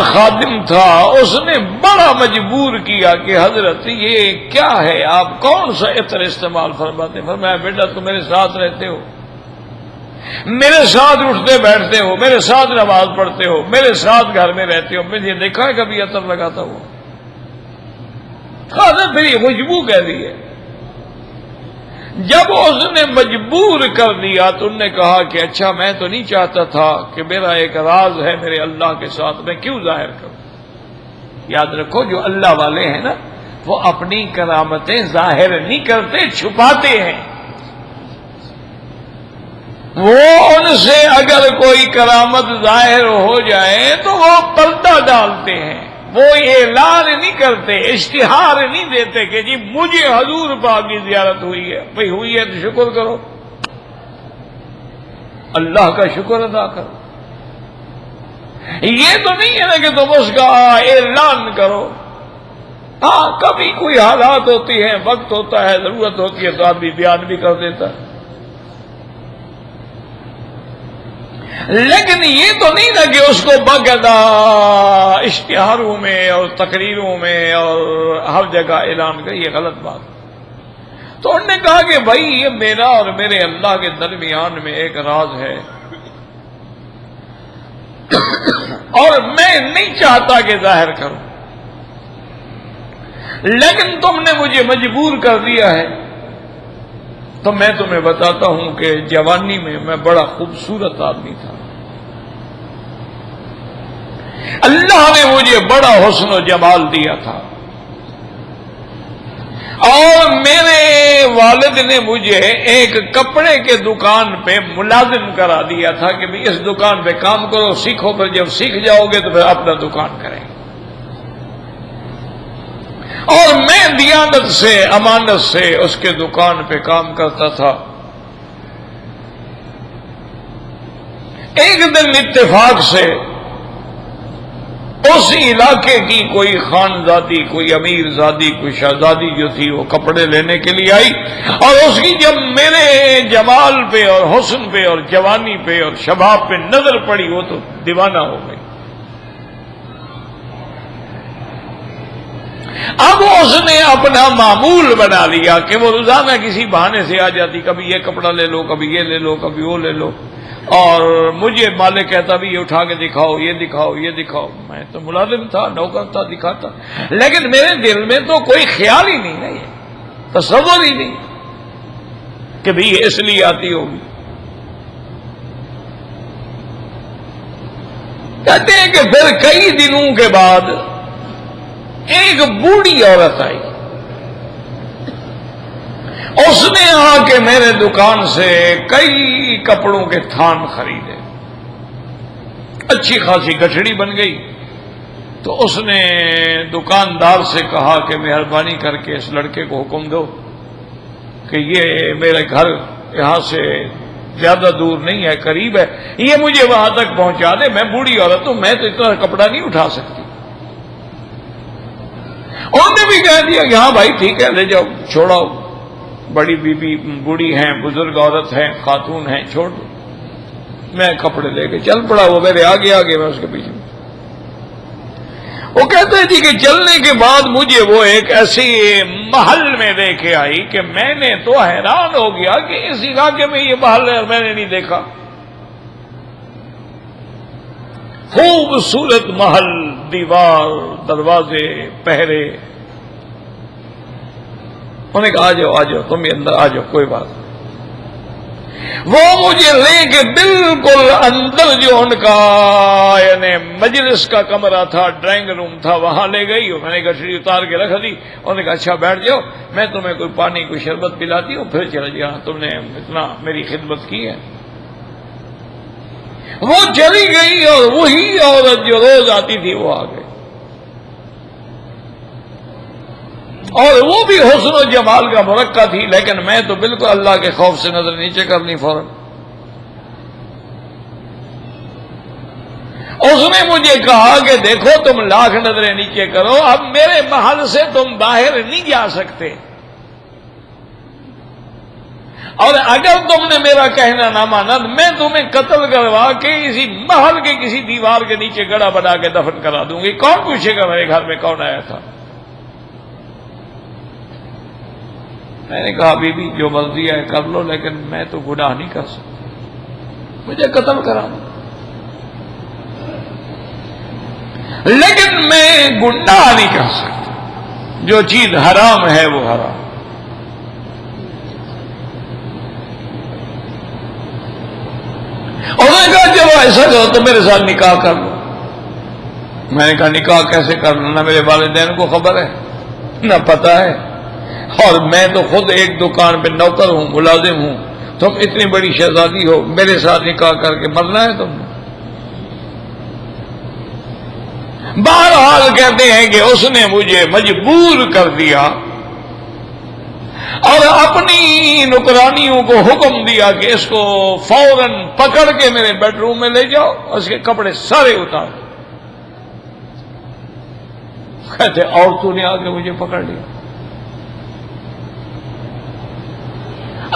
خادم تھا، اس نے بڑا مجبور کیا کہ حضرت یہ کیا ہے، آپ کون سا عطر استعمال فرماتے ہیں؟ فرمایا بیٹا تم میرے ساتھ رہتے ہو، میرے ساتھ اٹھتے بیٹھتے ہو، میرے ساتھ نماز پڑھتے ہو، میرے ساتھ گھر میں رہتے ہو، میں نے دیکھا ہے کبھی عطر لگاتا ہوا؟ خادم پھر یہ خوشبو کہہ دی ہے. جب اس نے مجبور کر دیا تو انہوں نے کہا کہ اچھا میں تو نہیں چاہتا تھا کہ میرا ایک راز ہے میرے اللہ کے ساتھ، میں کیوں ظاہر کروں. یاد رکھو جو اللہ والے ہیں نا وہ اپنی کرامتیں ظاہر نہیں کرتے، چھپاتے ہیں. وہ ان سے اگر کوئی کرامت ظاہر ہو جائے تو وہ پردہ ڈالتے ہیں، وہ اعلان نہیں کرتے، اشتہار نہیں دیتے کہ جی مجھے حضور پاک کی زیارت ہوئی ہے. بھئی ہوئی ہے تو شکر کرو، اللہ کا شکر ادا کرو. یہ تو نہیں ہے نا کہ تم اس کا اعلان کرو. ہاں کبھی کوئی حالات ہوتی ہیں، وقت ہوتا ہے، ضرورت ہوتی ہے تو آدمی بیان بھی کر دیتا ہے، لیکن یہ تو نہیں نا کہ اس کو باقاعدہ اشتہاروں میں اور تقریروں میں اور ہر جگہ اعلان کر، یہ غلط بات۔ تو انہوں نے کہا کہ بھائی یہ میرا اور میرے اللہ کے درمیان میں ایک راز ہے اور میں نہیں چاہتا کہ ظاہر کروں، لیکن تم نے مجھے مجبور کر دیا ہے، تو میں تمہیں بتاتا ہوں کہ جوانی میں بڑا خوبصورت آدمی تھا، اللہ نے مجھے بڑا حسن و جمال دیا تھا، اور میرے والد نے مجھے ایک کپڑے کے دکان پہ ملازم کرا دیا تھا کہ بھی اس دکان پہ کام کرو، سیکھو، پھر جب سیکھ جاؤ گے تو پھر اپنا دکان کریں۔ اور میں دیانت سے، امانت سے اس کے دکان پہ کام کرتا تھا۔ ایک دن اتفاق سے اس علاقے کی کوئی خانزادی، کوئی امیر زادی، کوئی شہزادی جو تھی وہ کپڑے لینے کے لیے آئی، اور اس کی جب میرے جمال پہ اور حسن پہ اور جوانی پہ اور شباب پہ نظر پڑی وہ تو دیوانہ ہو گئی۔ اب اس نے اپنا معمول بنا لیا کہ وہ روزانہ کسی بہانے سے آ جاتی، کبھی یہ کپڑا لے لو، کبھی یہ لے لو، کبھی وہ لے لو، اور مجھے مالک کہتا بھی یہ اٹھا کے دکھاؤ، یہ دکھاؤ، یہ دکھاؤ۔ میں تو ملازم تھا، نوکر تھا، دکھاتا، لیکن میرے دل میں تو کوئی خیال ہی نہیں ہے، یہ تصور ہی نہیں کہ بھی یہ اس لیے آتی ہوگی۔ کہتے ہیں کہ پھر کئی دنوں کے بعد ایک بوڑھی عورت آئی، اس نے آ کے میرے دکان سے کئی کپڑوں کے تھان خریدے، اچھی خاصی گٹھڑی بن گئی۔ تو اس نے دکاندار سے کہا کہ مہربانی کر کے اس لڑکے کو حکم دو کہ یہ میرے گھر یہاں سے زیادہ دور نہیں ہے، قریب ہے، یہ مجھے وہاں تک پہنچا دے، میں بوڑھی عورت ہوں، میں تو اتنا کپڑا نہیں اٹھا سکتی۔ انہوں نے بھی کہہ دیا کہ ہاں بھائی ٹھیک ہے، لے جاؤ، چھوڑاؤ، بڑی بی بوڑھی ہیں، بزرگ عورت ہیں، خاتون ہیں، چھوڑ دو۔ میں کپڑے لے کے چل پڑا، وہ میرے آگے آگے، میں اس کے پیچھے۔ وہ کہتے جی کہ چلنے کے بعد مجھے وہ ایک ایسی محل میں لے کے آئی کہ میں نے تو حیران ہو گیا کہ اس علاقے میں یہ محل ہے اور میں نے نہیں دیکھا۔ خوبصورت محل، دیوار، دروازے، پہرے۔ انہوں نے کہا آ جاؤ، آ جاؤ، تم بھی اندر آ جاؤ، کوئی بات نہیں۔ وہ مجھے لے کے بالکل اندر جو ان کا یعنی مجلس کا کمرہ تھا، ڈرائنگ روم تھا، وہاں لے گئی، اور میں نے گٹھڑی اتار کے رکھ دی۔ انہوں نے کہا اچھا بیٹھ جاؤ، میں تمہیں کوئی پانی، کوئی شربت پلاتی ہوں، پھر چلا جانا، تم نے اتنا میری خدمت کی ہے۔ وہ چلی گئی اور وہی عورت جو روز آتی تھی وہ آ گئی، اور وہ بھی حسن و جمال کا مرقع تھی، لیکن میں تو بالکل اللہ کے خوف سے نظر نیچے کر لی فوراً۔ اس نے مجھے کہا کہ دیکھو تم لاکھ نظریں نیچے کرو، اب میرے محل سے تم باہر نہیں جا سکتے، اور اگر تم نے میرا کہنا نہ مانا تو میں تمہیں قتل کروا کے اسی محل کے کسی دیوار کے نیچے گڑھا بنا کے دفن کرا دوں گی، کون پوچھے گا میرے گھر میں کون آیا تھا۔ میں نے کہا بی بی جو مرضی ہے کر لو، لیکن میں تو گناہ نہیں کر سکتا، مجھے قتل کرا دو، لیکن میں گناہ نہیں کر سکتا، جو چیز حرام ہے وہ حرام۔ اور میں نے کہا جب ایسا کرو تو میرے ساتھ نکاح کر لو۔ میں نے کہا نکاح کیسے کر لوں، نہ میرے والدین کو خبر ہے نہ پتہ ہے، اور میں تو خود ایک دکان پہ نوکر ہوں، ملازم ہوں، تم اتنی بڑی شہزادی ہو، میرے ساتھ نکاح کر کے مرنا ہے تم نے۔ بہرحال کہتے ہیں کہ اس نے مجھے مجبور کر دیا اور اپنی نوکرانیوں کو حکم دیا کہ اس کو فوراً پکڑ کے میرے بیڈ روم میں لے جاؤ، اس کے کپڑے سارے اتار۔ کہتے عورتوں نے آ کے مجھے پکڑ لیا.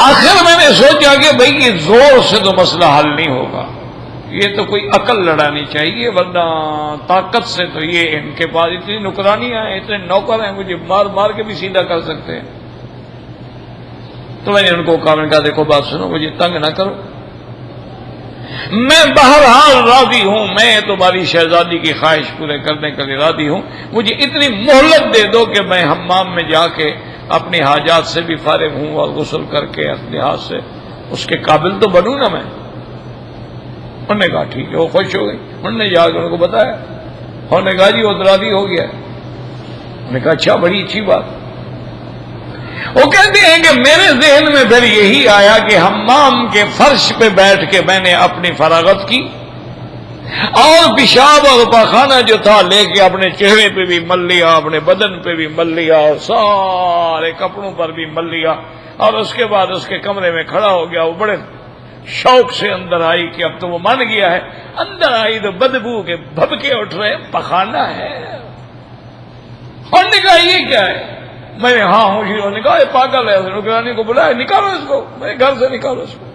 آخر میں نے سوچا کہ بھئی یہ زور سے تو مسئلہ حل نہیں ہوگا، یہ تو کوئی عقل لڑانی چاہیے، ورنہ طاقت سے تو یہ ان کے پاس اتنی نوکرانیاں ہیں، اتنے نوکر ہیں، مجھے مار مار کے بھی سیدھا کر سکتے ہیں. تو میں نے ان کو کہا، میں نے کہا دیکھو بات سنو، مجھے تنگ نہ کرو، میں بہرحال راضی ہوں، میں تمہاری شہزادی کی خواہش پورے کرنے کے لیے راضی ہوں، مجھے اتنی مہلت دے دو کہ میں حمام میں جا کے اپنی حاجات سے بھی فارغ ہوں اور غسل کر کے اپنے ہاتھ سے اس کے قابل تو بنوں نا میں. انہوں نے کہا ٹھیک ہے، وہ خوش ہو گئی. انہوں نے جا کے ان کو بتایا، انہوں نے کہا جی وہ راضی ہو گیا. انہوں نے کہا اچھا، بڑی اچھی بات. وہ کہتے ہیں کہ میرے ذہن میں پھر یہی آیا کہ حمام کے فرش پہ بیٹھ کے میں نے اپنی فراغت کی اور پیشاب اور پاخانہ جو تھا لے کے اپنے چہرے پہ بھی مل لیا، اپنے بدن پہ بھی مل لیا اور سارے کپڑوں پر بھی مل لیا، اور اس کے بعد اس کے کمرے میں کھڑا ہو گیا. وہ بڑے شوق سے اندر آئی کہ اب تو وہ مان گیا ہے. اندر آئی تو بدبو کے بھبکے اٹھ رہے، پخانا ہے. اور نے کہا یہ کیا ہے؟ میں نے ہاں ہوں جی. انہوں نے کہا یہ پاگل ہے. نوکرانی کو بلایا، نکالو اس کو، میرے گھر سے نکالو اس کو.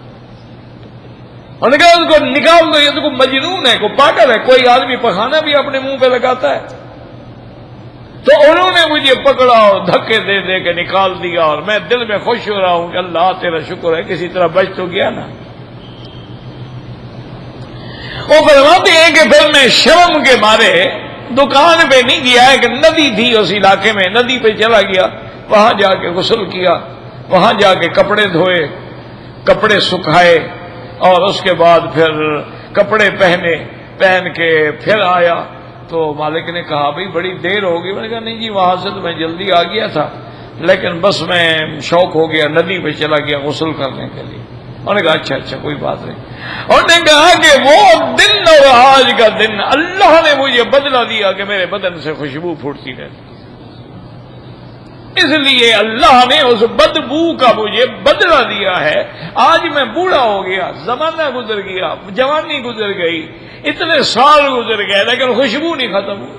انہوں نے کہا اس کو نکال دو، یہ تو کوئی مجنون ہے، کوئی پاگل ہے. کوئی آدمی پخانا بھی اپنے منہ پہ لگاتا ہے؟ تو انہوں نے مجھے پکڑا اور دھکے دے دے کے نکال دیا، اور میں دل میں خوش ہو رہا ہوں کہ اللہ تیرا شکر ہے کسی طرح بچ تو گیا نا. وہ فرماتے ہیں کہ پھر میں شرم کے مارے دکان پہ نہیں گیا. ایک ندی تھی اس علاقے میں، ندی پہ چلا گیا، وہاں جا کے غسل کیا، وہاں جا کے کپڑے دھوئے، کپڑے سکھائے، اور اس کے بعد پھر کپڑے پہن کے پھر آیا. تو مالک نے کہا بھئی بڑی دیر ہوگی. میں نے کہا نہیں جی وہاں سے تو میں جلدی آ گیا تھا، لیکن بس میں شوق ہو گیا، ندی پہ چلا گیا غسل کرنے کے لیے. انہوں نے کہا اچھا کوئی بات نہیں. انہوں نے کہا کہ وہ دن اور آج کا دن اللہ نے مجھے بدلہ دیا کہ میرے بدن سے خوشبو پھوٹتی رہتی، اس لیے اللہ نے اس بدبو کا مجھے بدلہ دیا ہے. آج میں بوڑھا ہو گیا، زمانہ گزر گیا، جوانی گزر گئی، اتنے سال گزر گئے، لیکن خوشبو نہیں ختم ہوئی.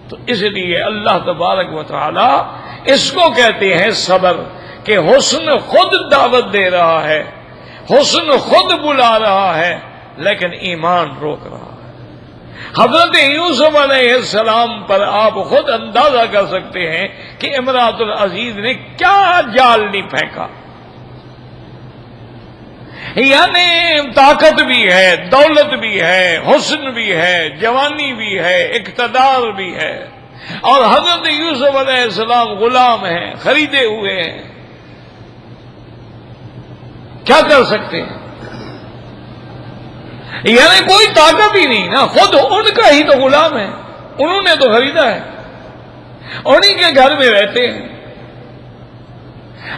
تو اس لیے اللہ تبارک و تعالی اس کو کہتے ہیں صبر، کہ حسن خود دعوت دے رہا ہے، حسن خود بلا رہا ہے، لیکن ایمان روک رہا ہے. حضرت یوسف علیہ السلام پر آپ خود اندازہ کر سکتے ہیں کہ امراۃ العزیز نے کیا جال نہیں پھینکا. یعنی طاقت بھی ہے، دولت بھی ہے، حسن بھی ہے، جوانی بھی ہے، اقتدار بھی ہے، اور حضرت یوسف علیہ السلام غلام ہیں، خریدے ہوئے ہیں. کیا کر سکتے ہیں؟ یعنی کوئی طاقت ہی نہیں نا، خود ان کا ہی تو غلام ہے، انہوں نے تو خریدا ہے، انہی کے گھر میں رہتے ہیں.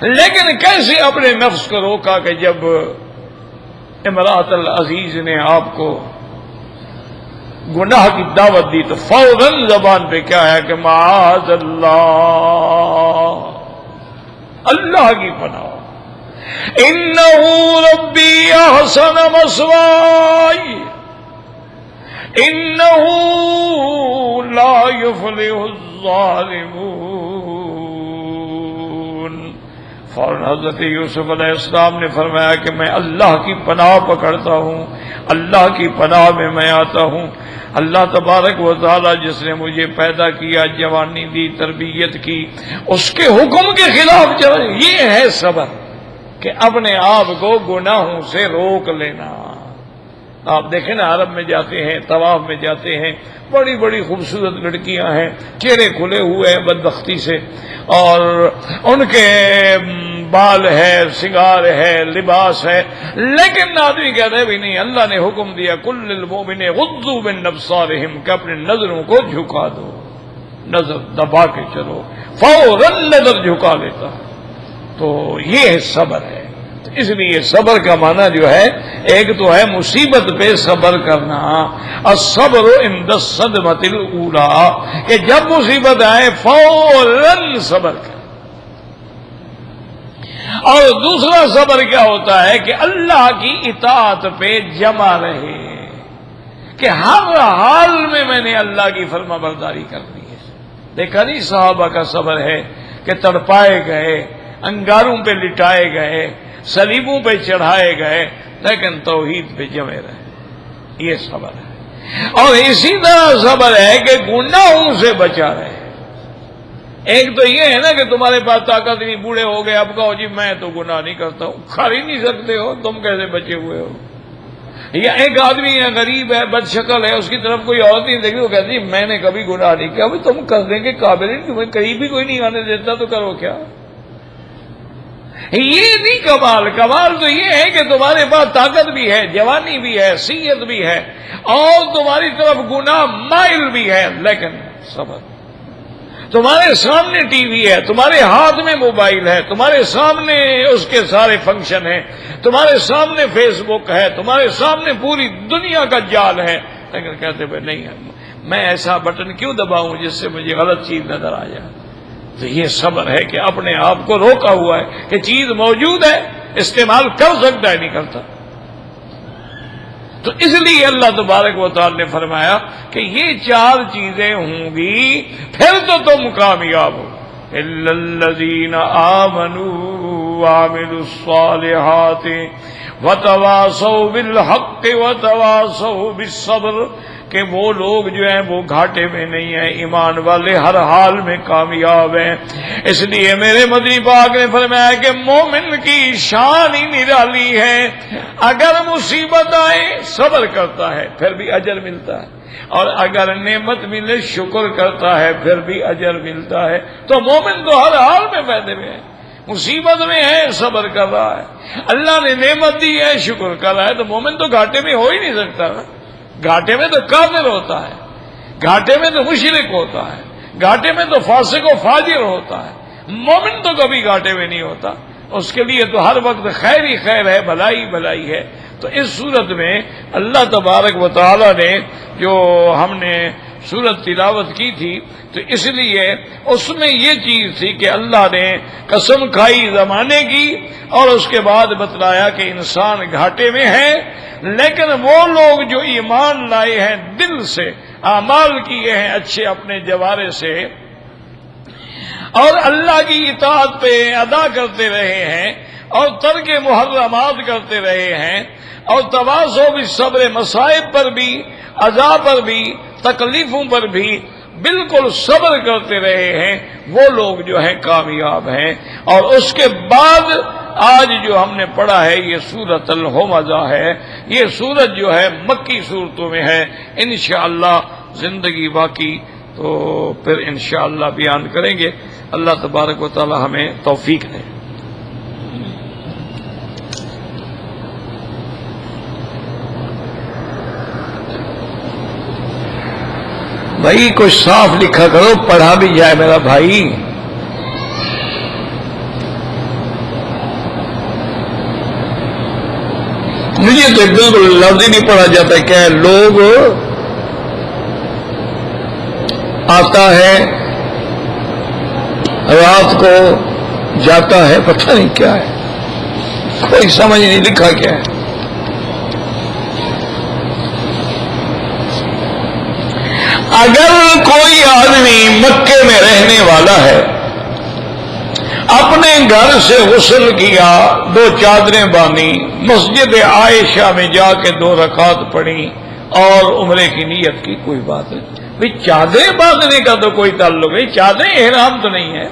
لیکن کیسے اپنے نفس کو روکا کہ جب امراۃ العزیز نے آپ کو گناہ کی دعوت دی تو فوراً زبان پہ کیا ہے کہ معاذ اللہ، اللہ کی پناہ، انہ ربی احسن مثوائی انہ لا یفلح الظالمون. فوراً حضرت یوسف علیہ السلام نے فرمایا کہ میں اللہ کی پناہ پکڑتا ہوں، اللہ کی پناہ میں میں آتا ہوں. اللہ تبارک و تعالی جس نے مجھے پیدا کیا، جوانی دی، تربیت کی، اس کے حکم کے خلاف چلا، یہ ہے صبر، کہ اپنے آپ کو گناہوں سے روک لینا. آپ دیکھیں نا، عرب میں جاتے ہیں، طواف میں جاتے ہیں، بڑی بڑی خوبصورت لڑکیاں ہیں، چہرے کھلے ہوئے ہیں بدبختی سے، اور ان کے بال ہے، سنگار ہے، لباس ہے، لیکن آدمی کہتے ہیں بھی نہیں، اللہ نے حکم دیا کل للمؤمن غضوا من ابصارہم، کہ اپنے نظروں کو جھکا دو، نظر دبا کے چلو، فوراً نظر جھکا لیتا. تو یہ صبر ہے. اس لیے صبر کا معنی جو ہے، ایک تو ہے مصیبت پہ صبر کرنا، الصبر عند الصدمۃ الاولی، کہ جب مصیبت آئے فوراً صبر کر. اور دوسرا صبر کیا ہوتا ہے کہ اللہ کی اطاعت پہ جمع رہے، کہ ہر حال میں نے اللہ کی فرما برداری کر دی ہے. دیکھا نہیں صحابہ کا صبر ہے کہ تڑپائے گئے، انگاروں پہ لٹائے گئے، صلیبوں پہ چڑھائے گئے، لیکن توحید پہ جمے رہے. یہ صبر ہے. اور اسی طرح صبر ہے کہ گناہوں سے بچا رہے. ایک تو یہ ہے نا کہ تمہارے پاس طاقت نہیں، بوڑھے ہو گئے، اب کہو جی میں تو گناہ نہیں کرتا ہوں. کھا ہی نہیں سکتے ہو، تم کیسے بچے ہوئے ہو؟ یا ایک آدمی ہے، غریب ہے، بد شکل ہے، اس کی طرف کوئی عورت نہیں دیکھی، وہ کہتی میں نے کبھی گناہ نہیں کیا. ابھی تم کرنے کے قابل نہیں، تمہیں کہیں بھی کوئی نہیں آنے دیتا تو کرو کیا؟ یہ نہیں کمال. کمال تو یہ ہے کہ تمہارے پاس طاقت بھی ہے، جوانی بھی ہے، صحت بھی ہے، اور تمہاری طرف گناہ مائل بھی ہے، لیکن صبر. تمہارے سامنے ٹی وی ہے، تمہارے ہاتھ میں موبائل ہے، تمہارے سامنے اس کے سارے فنکشن ہیں، تمہارے سامنے فیس بک ہے، تمہارے سامنے پوری دنیا کا جال ہے، لیکن کہتے ہوئے نہیں ہے میں ایسا بٹن کیوں دباؤں جس سے مجھے غلط چیز نظر آ جائے. تو یہ صبر ہے کہ اپنے آپ کو روکا ہوا ہے کہ چیز موجود ہے، استعمال کر سکتا ہے، نہیں کرتا. تو اس لیے اللہ تبارک و تعالی نے فرمایا کہ یہ 4 چیزیں ہوں گی پھر تو تم کامیاب ہو. الا الذین آمنوا وعملوا الصالحات وتواصوا بالحق وتواصوا بالصبر، کہ وہ لوگ جو ہیں وہ گھاٹے میں نہیں ہیں، ایمان والے ہر حال میں کامیاب ہیں. اس لیے میرے مدنی پاک نے فرمایا کہ مومن کی شان ہی نرالی ہے. اگر مصیبت آئے صبر کرتا ہے پھر بھی اجر ملتا ہے، اور اگر نعمت ملے شکر کرتا ہے پھر بھی اجر ملتا ہے. تو مومن تو ہر حال میں فائدے میں ہے. مصیبت میں ہے صبر کر رہا ہے، اللہ نے نعمت دی ہے شکر کر رہا ہے. تو مومن تو گھاٹے میں ہو ہی نہیں سکتا نا. گھاٹے میں تو کافر ہوتا ہے، گھاٹے میں تو مشرک ہوتا ہے، گھاٹے میں تو فاسق و فاجر ہوتا ہے. مومن تو کبھی گھاٹے میں نہیں ہوتا، اس کے لیے تو ہر وقت خیر ہی خیر ہے، بھلائی بھلائی ہے. تو اس صورت میں اللہ تبارک و تعالی نے جو ہم نے سورت تلاوت کی تھی تو اس لیے اس میں یہ چیز تھی کہ اللہ نے قسم کھائی زمانے کی، اور اس کے بعد بتلایا کہ انسان گھاٹے میں ہے. لیکن وہ لوگ جو ایمان لائے ہیں، دل سے اعمال کیے ہیں اچھے اپنے جوارے سے، اور اللہ کی اطاعت پہ ادا کرتے رہے ہیں، اور ترک محرمات کرتے رہے ہیں، اور تواصوا بالصبر، مصائب پر بھی، عذاب پر بھی، تکلیفوں پر بھی بالکل صبر کرتے رہے ہیں، وہ لوگ جو ہیں کامیاب ہیں. اور اس کے بعد آج جو ہم نے پڑھا ہے یہ سورۃ الہمزہ ہے. یہ سورت جو ہے مکی صورتوں میں ہے. انشاءاللہ زندگی باقی تو پھر انشاءاللہ بیان کریں گے. اللہ تبارک و تعالی ہمیں توفیق دے. بھائی کچھ صاف لکھا کرو، پڑھا بھی جائے میرا بھائی. مجھے تو بالکل لفظ ہی نہیں پڑھا جاتا. کیا لوگ آتا ہے رات کو جاتا ہے، پتہ نہیں کیا ہے، کوئی سمجھ نہیں لکھا کیا ہے. اگر کوئی آدمی مکے میں رہنے والا ہے، اپنے گھر سے غسل کیا، 2 چادریں باندھی، مسجد عائشہ میں جا کے 2 رکعت پڑھی اور عمرے کی نیت کی، کوئی بات نہیں. بھئی چادریں باندھنے کا تو کوئی تعلق نہیں، چادریں احرام تو نہیں ہے.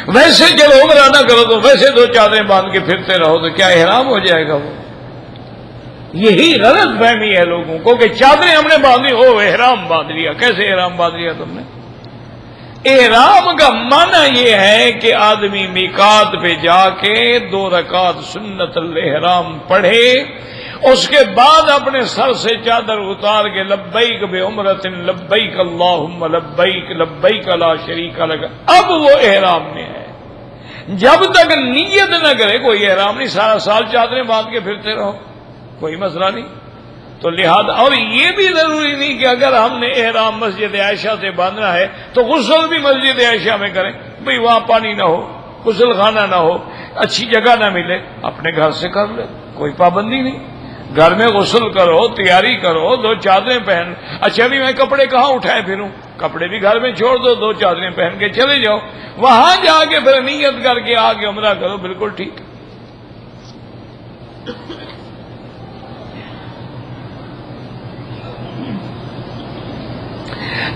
ویسے چلو عمرہ نہ کرو تو ویسے 2 چادریں باندھ کے پھرتے رہو تو کیا احرام ہو جائے گا؟ وہ یہی غلط فہمی ہے لوگوں کو کہ چادریں ہم نے باندھی، او احرام باندھ لیا. کیسے احرام باندھ لیا تم نے؟ احرام کا معنی یہ ہے کہ آدمی میقات پہ جا کے 2 رکعت سنت الاحرام پڑھے، اس کے بعد اپنے سر سے چادر اتار کے لبیک بعمرۃ لبیک اللہم لبیک لبیک لا شریک لک، اب وہ احرام میں ہے. جب تک نیت نہ کرے کوئی احرام نہیں. سارا سال چادریں باندھ کے پھرتے رہو، کوئی مسئلہ نہیں. تو لہذا اور یہ بھی ضروری نہیں کہ اگر ہم نے احرام مسجد عائشہ سے باندھنا ہے تو غسل بھی مسجد عائشہ میں کریں. بھئی وہاں پانی نہ ہو، غسل خانہ نہ ہو، اچھی جگہ نہ ملے، اپنے گھر سے کر لے، کوئی پابندی نہیں. گھر میں غسل کرو، تیاری کرو، 2 چادریں پہن. اچھا بھی میں کپڑے کہاں اٹھائے پھروں؟ کپڑے بھی گھر میں چھوڑ دو، 2 چادریں پہن کے چلے جاؤ، وہاں جا کے پھر نیت کر کے آ کے عمرہ کرو، بالکل ٹھیک.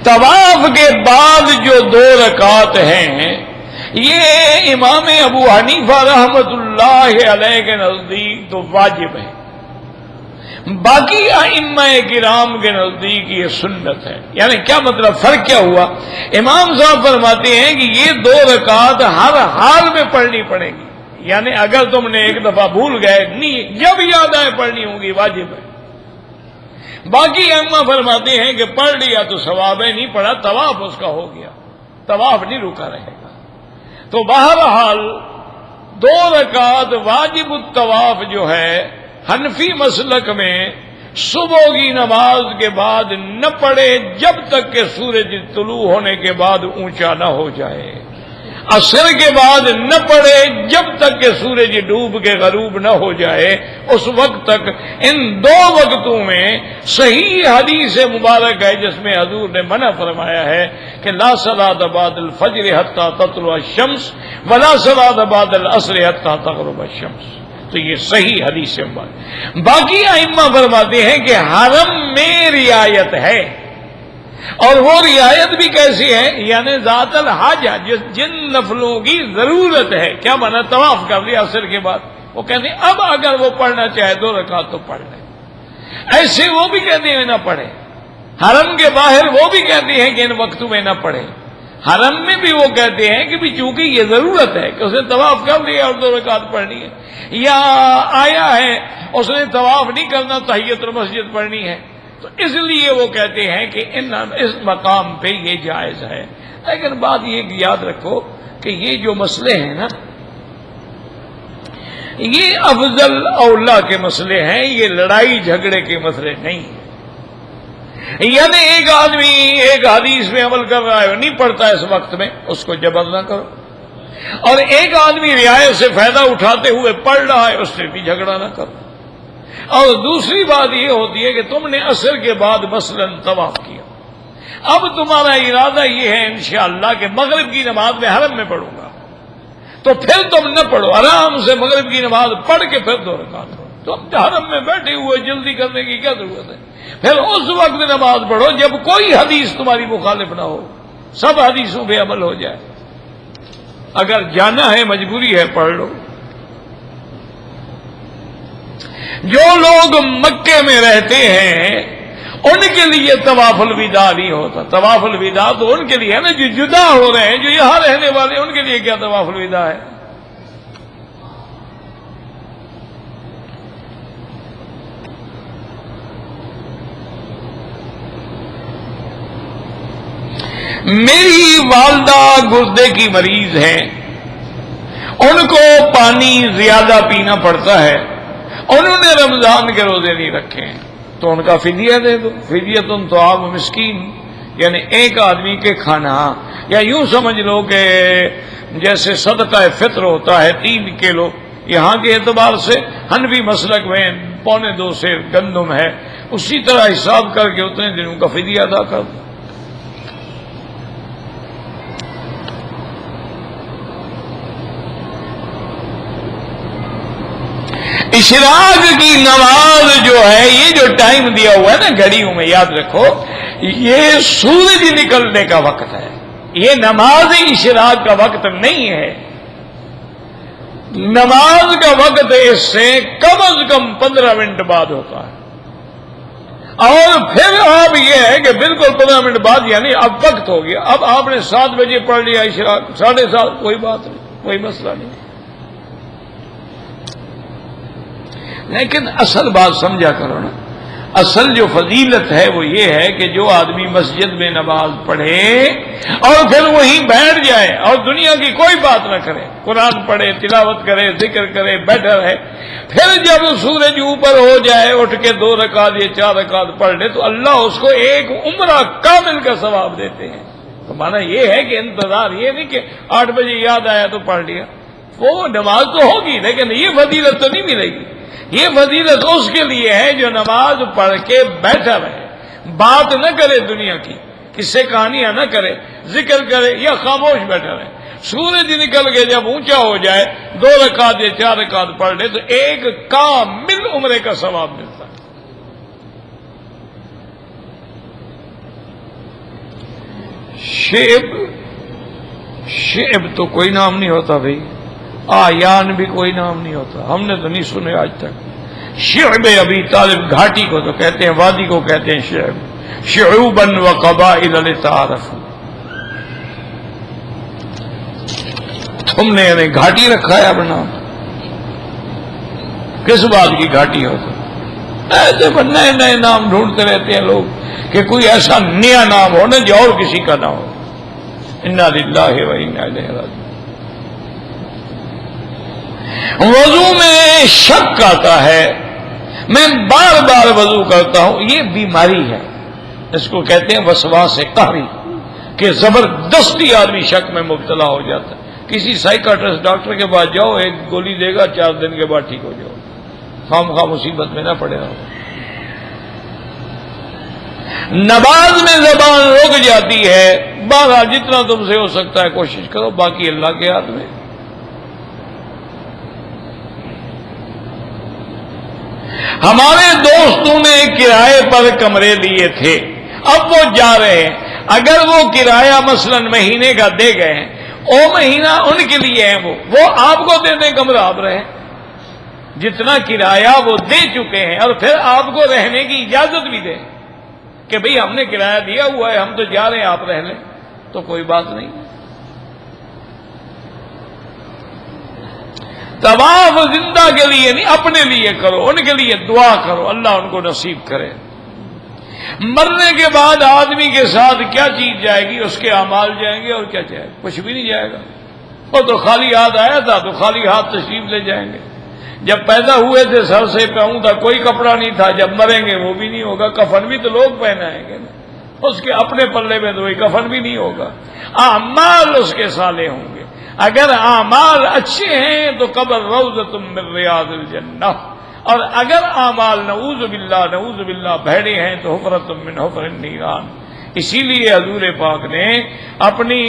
طواف کے بعد جو 2 رکعات ہیں یہ امام ابو حنیفہ رحمت اللہ علیہ کے نزدیک تو واجب ہے، باقی ائمہ کرام کے نزدیک یہ سنت ہے. یعنی کیا مطلب، فرق کیا ہوا؟ امام صاحب فرماتے ہیں کہ یہ 2 رکعت ہر حال میں پڑھنی پڑے گی. یعنی اگر تم نے ایک دفعہ بھول گئے، نہیں، جب یاد آئے پڑھنی ہوں گی، واجب ہے. باقی ائمہ فرماتے ہیں کہ پڑھ لیا تو ثواب ہے، نہیں پڑھا طواف اس کا ہو گیا، طواف نہیں رکا رہے گا. تو بہرحال 2 رکعت واجب الطواف جو ہے حنفی مسلک میں صبح کی نماز کے بعد نہ پڑھے جب تک کہ سورج طلوع ہونے کے بعد اونچا نہ ہو جائے، عصر کے بعد نہ پڑھے جب تک کہ سورج ڈوب کے غروب نہ ہو جائے، اس وقت تک. ان 2 وقتوں میں صحیح حدیث مبارک ہے جس میں حضور نے منع فرمایا ہے کہ لا صلاۃ بعد الفجر حتی تطلع الشمس ولا صلاۃ بعد العصر حتی تغرب الشمس. تو یہ صحیح حدیث ہے. باقی ائمہ فرماتے ہیں کہ حرم میں رعایت ہے، اور وہ رعایت بھی کیسی ہے؟ یعنی ذات الحاجہ، جن نفلوں کی ضرورت ہے. کیا مانا؟ طواف کر لیا عصر کے بعد، وہ کہتے ہیں اب اگر وہ پڑھنا چاہے 2 رکعت تو پڑھ لیں. ایسے وہ بھی کہتے ہیں نہ پڑھے. حرم کے باہر وہ بھی کہتے ہیں کہ ان وقتوں میں نہ پڑھے. حرم میں بھی وہ کہتے ہیں کہ بھی چونکہ یہ ضرورت ہے کہ اس نے طواف کر لیا اور 2 رکعت پڑھنی ہے، یا آیا ہے اس نے طواف نہیں کرنا، تحیت المسجد پڑھنی ہے، تو اس لیے وہ کہتے ہیں کہ اس مقام پہ یہ جائز ہے. لیکن بات یہ یاد رکھو کہ یہ جو مسئلے ہیں نا، یہ افضل اولا کے مسئلے ہیں، یہ لڑائی جھگڑے کے مسئلے نہیں. یعنی ایک آدمی ایک حدیث میں عمل کر رہا ہے، نہیں پڑھتا اس وقت میں، اس کو جبر نہ کرو. اور ایک آدمی رعایت سے فائدہ اٹھاتے ہوئے پڑھ رہا ہے، اس سے بھی جھگڑا نہ کرو. اور دوسری بات یہ ہوتی ہے کہ تم نے عصر کے بعد مثلاً طواف کیا، اب تمہارا ارادہ یہ ہے انشاءاللہ کہ مغرب کی نماز میں حرم میں پڑھوں گا، تو پھر تم نہ پڑھو، آرام سے مغرب کی نماز پڑھ کے پھر 2 رکعت کرو. تم حرم میں بیٹھے ہوئے جلدی کرنے کی کیا ضرورت ہے؟ پھر اس وقت نماز پڑھو جب کوئی حدیث تمہاری مخالف نہ ہو، سب حدیثوں پہ عمل ہو جائے. اگر جانا ہے، مجبوری ہے، پڑھ لو. جو لوگ مکے میں رہتے ہیں ان کے لیے طواف الوداع نہیں ہوتا. طواف الوداع تو ان کے لیے ہے نا جو جدا ہو رہے ہیں، جو یہاں رہنے والے، ان کے لیے کیا طواف الوداع ہے؟ میری والدہ گردے کی مریض ہیں، ان کو پانی زیادہ پینا پڑتا ہے، انہوں نے رمضان کے روزے نہیں رکھے ہیں، تو ان کا فدیہ دے دو. فدیۃ طعام مسکین، یعنی ایک آدمی کے کھانا، یا یوں سمجھ لو کہ جیسے صدقہ فطر ہوتا ہے 3 کلو، یہاں کے اعتبار سے حنفی مسلک میں 1.25 سیر گندم ہے، اسی طرح حساب کر کے اتنے دنوں کا فدیہ ادا کر دو. اشراق کی نماز جو ہے، یہ جو ٹائم دیا ہوا ہے نا گھڑیوں میں، یاد رکھو یہ سورج نکلنے کا وقت ہے، یہ نماز اشراق کا وقت نہیں ہے. نماز کا وقت اس سے کم از کم 15 منٹ بعد ہوتا ہے، اور پھر اب یہ ہے کہ بالکل 15 منٹ بعد، یعنی اب وقت ہو گیا، اب آپ نے 7 بجے پڑھ لیا اشراق، 7:30، کوئی بات نہیں، کوئی مسئلہ نہیں. لیکن اصل بات سمجھا کرو نا، اصل جو فضیلت ہے وہ یہ ہے کہ جو آدمی مسجد میں نماز پڑھے اور پھر وہیں بیٹھ جائے اور دنیا کی کوئی بات نہ کرے، قرآن پڑھے، تلاوت کرے، ذکر کرے، بیٹھا رہے، پھر جب سورج اوپر ہو جائے اٹھ کے 2 رکعت یا 4 رکعت پڑھ لے تو اللہ اس کو ایک عمرہ کامل کا ثواب دیتے ہیں. تو مانا یہ ہے کہ انتظار یہ نہیں کہ 8 بجے یاد آیا تو پڑھ لیا، وہ نماز تو ہوگی لیکن یہ فضیلت تو نہیں ملے گی. یہ فضیلت اس کے لیے ہے جو نماز پڑھ کے بیٹھا رہے, بات نہ کرے دنیا کی, قصے کہانیاں نہ کرے, ذکر کرے یا خاموش بیٹھا رہے. سورج نکل کے جب اونچا ہو جائے 2 رکعت یا 4 رکعت پڑھ لے تو 1 کامل عمرے کا ثواب ملتا ہے. شعب تو کوئی نام نہیں ہوتا بھائی, آیان بھی کوئی نام نہیں ہوتا, ہم نے تو نہیں سنے آج تک. شعب ابی طالب گھاٹی کو تو کہتے ہیں, وادی کو کہتے ہیں شعب. شعوبا وقبائل لتعارفوا, تم نے یعنی گھاٹی رکھا ہے اپنا, کس بات کی گھاٹی ہوتا؟ ایسے نئے نئے نام ڈھونڈتے رہتے ہیں لوگ کہ کوئی ایسا نیا نام ہو نا جو اور کسی کا نہ ہو. انا للہ و انا الیہ راجعون. وضو میں شک آتا ہے, میں بار بار وضو کرتا ہوں, یہ بیماری ہے, اس کو کہتے ہیں وسواس قہری, کہ زبردستی آدمی شک میں مبتلا ہو جاتا ہے. کسی سائیکاٹرسٹ ڈاکٹر کے پاس جاؤ, 1 گولی دے گا, 4 دن کے بعد ٹھیک ہو جاؤ, خواہ مصیبت میں نہ پڑے رہو. نماز میں زبان رک جاتی ہے, بہرحال جتنا تم سے ہو سکتا ہے کوشش کرو, باقی اللہ کے ہاتھ میں. ہمارے دوستوں نے کرائے پر کمرے لیے تھے, اب وہ جا رہے ہیں. اگر وہ کرایہ مثلا مہینے کا دے گئے, او مہینہ ان کے لیے ہے, وہ آپ کو دے دیں کمرہ, آپ رہیں. جتنا کرایہ وہ دے چکے ہیں اور پھر آپ کو رہنے کی اجازت بھی دیں کہ بھئی ہم نے کرایہ دیا ہوا ہے, ہم تو جا رہے ہیں, آپ رہ لیں, تو کوئی بات نہیں. طواف زندہ کے لیے نہیں, اپنے لیے کرو, ان کے لیے دعا کرو, اللہ ان کو نصیب کرے. مرنے کے بعد آدمی کے ساتھ کیا چیز جائے گی؟ اس کے اعمال جائیں گے, اور کیا جائے گا؟ کچھ بھی نہیں جائے گا. وہ تو خالی ہاتھ آیا تھا تو خالی ہاتھ تشریف لے جائیں گے. جب پیدا ہوئے تھے سر سے پاؤں تھا کوئی کپڑا نہیں تھا, جب مریں گے وہ بھی نہیں ہوگا. کفن بھی تو لوگ پہنائیں گے نا, اس کے اپنے پلے میں تو وہی کفن بھی نہیں ہوگا. اعمال اس کے صالح ہوں گے. اگر اعمال اچھے ہیں تو قبر روضۃ من ریاض الجنہ, اور اگر اعمال نعوذ باللہ بھیڑے ہیں تو حفرۃ من حفر النیران. اسی لیے حضور پاک نے اپنی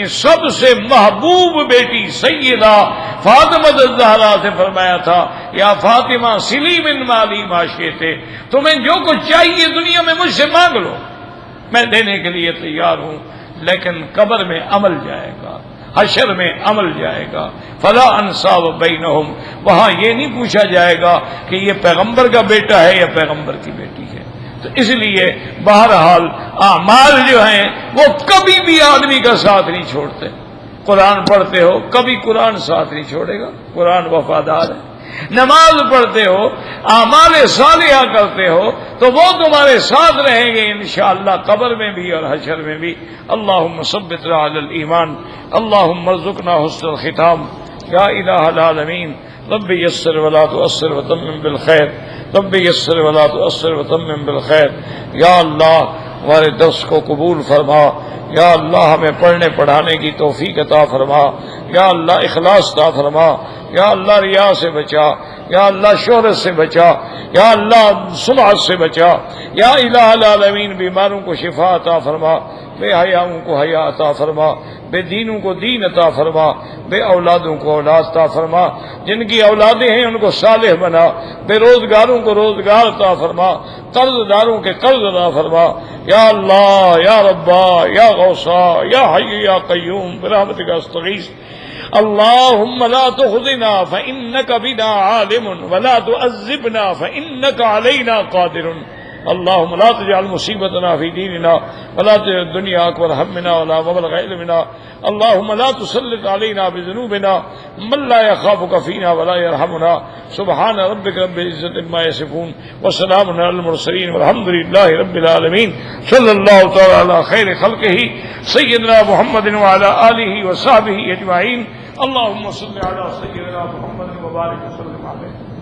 سب سے محبوب بیٹی سیدہ فاطمہ الزہرا سے فرمایا تھا, یا فاطمہ سلی من مالی ما شئت, تمہیں جو کچھ چاہیے دنیا میں مجھ سے مانگ لو, میں دینے کے لیے تیار ہوں, لیکن قبر میں عمل جائے گا, حشر میں عمل جائے گا. فلا انصاب بینہم, وہاں یہ نہیں پوچھا جائے گا کہ یہ پیغمبر کا بیٹا ہے یا پیغمبر کی بیٹی ہے. تو اس لیے بہرحال اعمال جو ہیں وہ کبھی بھی آدمی کا ساتھ نہیں چھوڑتے. قرآن پڑھتے ہو, کبھی قرآن ساتھ نہیں چھوڑے گا, قرآن وفادار ہے. نماز پڑھتے ہو, اعمال صالحہ کرتے ہو, تو وہ تمہارے ساتھ رہیں گے انشاءاللہ قبر میں بھی اور حشر میں بھی. اللہم ثبتنا علی الایمان, اللہم ارزقنا حسن الختام, یا الہ العالمین. رب یسر ولا تؤثر وتمم بالخیر, رب یسر ولا تؤثر وتمم بالخیر. یا اللہ ہمارے درس کو قبول فرما, یا اللہ ہمیں پڑھنے پڑھانے کی توفیق عطا فرما, یا اللہ اخلاص عطا فرما, یا اللہ ریا سے بچا, یا اللہ شہرت سے بچا, یا اللہ سمعت سے بچا, یا الہ العالمین بیماروں کو شفا عطا فرما, بے حیاؤں کو حیا عطا فرما, بے دینوں کو دین عطا فرما, بے اولادوں کو اولاد عطا فرما, جن کی اولادیں ہیں ان کو صالح بنا, بے روزگاروں کو روزگار عطا فرما, قرض داروں کے قرض عطا فرما. یا اللہ, یا ربا, یا غوثا, یا حی یا قیوم برحمتک استغیث. اللهم لا تخزنا فإنك بنا عالم ولا تعذبنا فإنك علينا قادر. اللهم لا تجعل مصيبتنا في ديننا ولا تجعل الدنيا أكبر همنا ولا مبلغ علمنا. اللهم لا تسلط علينا بذنوبنا من لا يخافك فينا ولا يرحمنا. سبحان ربك رب العزة عما يصفون وسلام على المرسلين والحمد لله رب العالمين. صلى الله تعالى على خير خلقه سيدنا محمد وعلى آله وصحبه أجمعين. اللهم صل على سيدنا محمد وبارك وسلم عليه.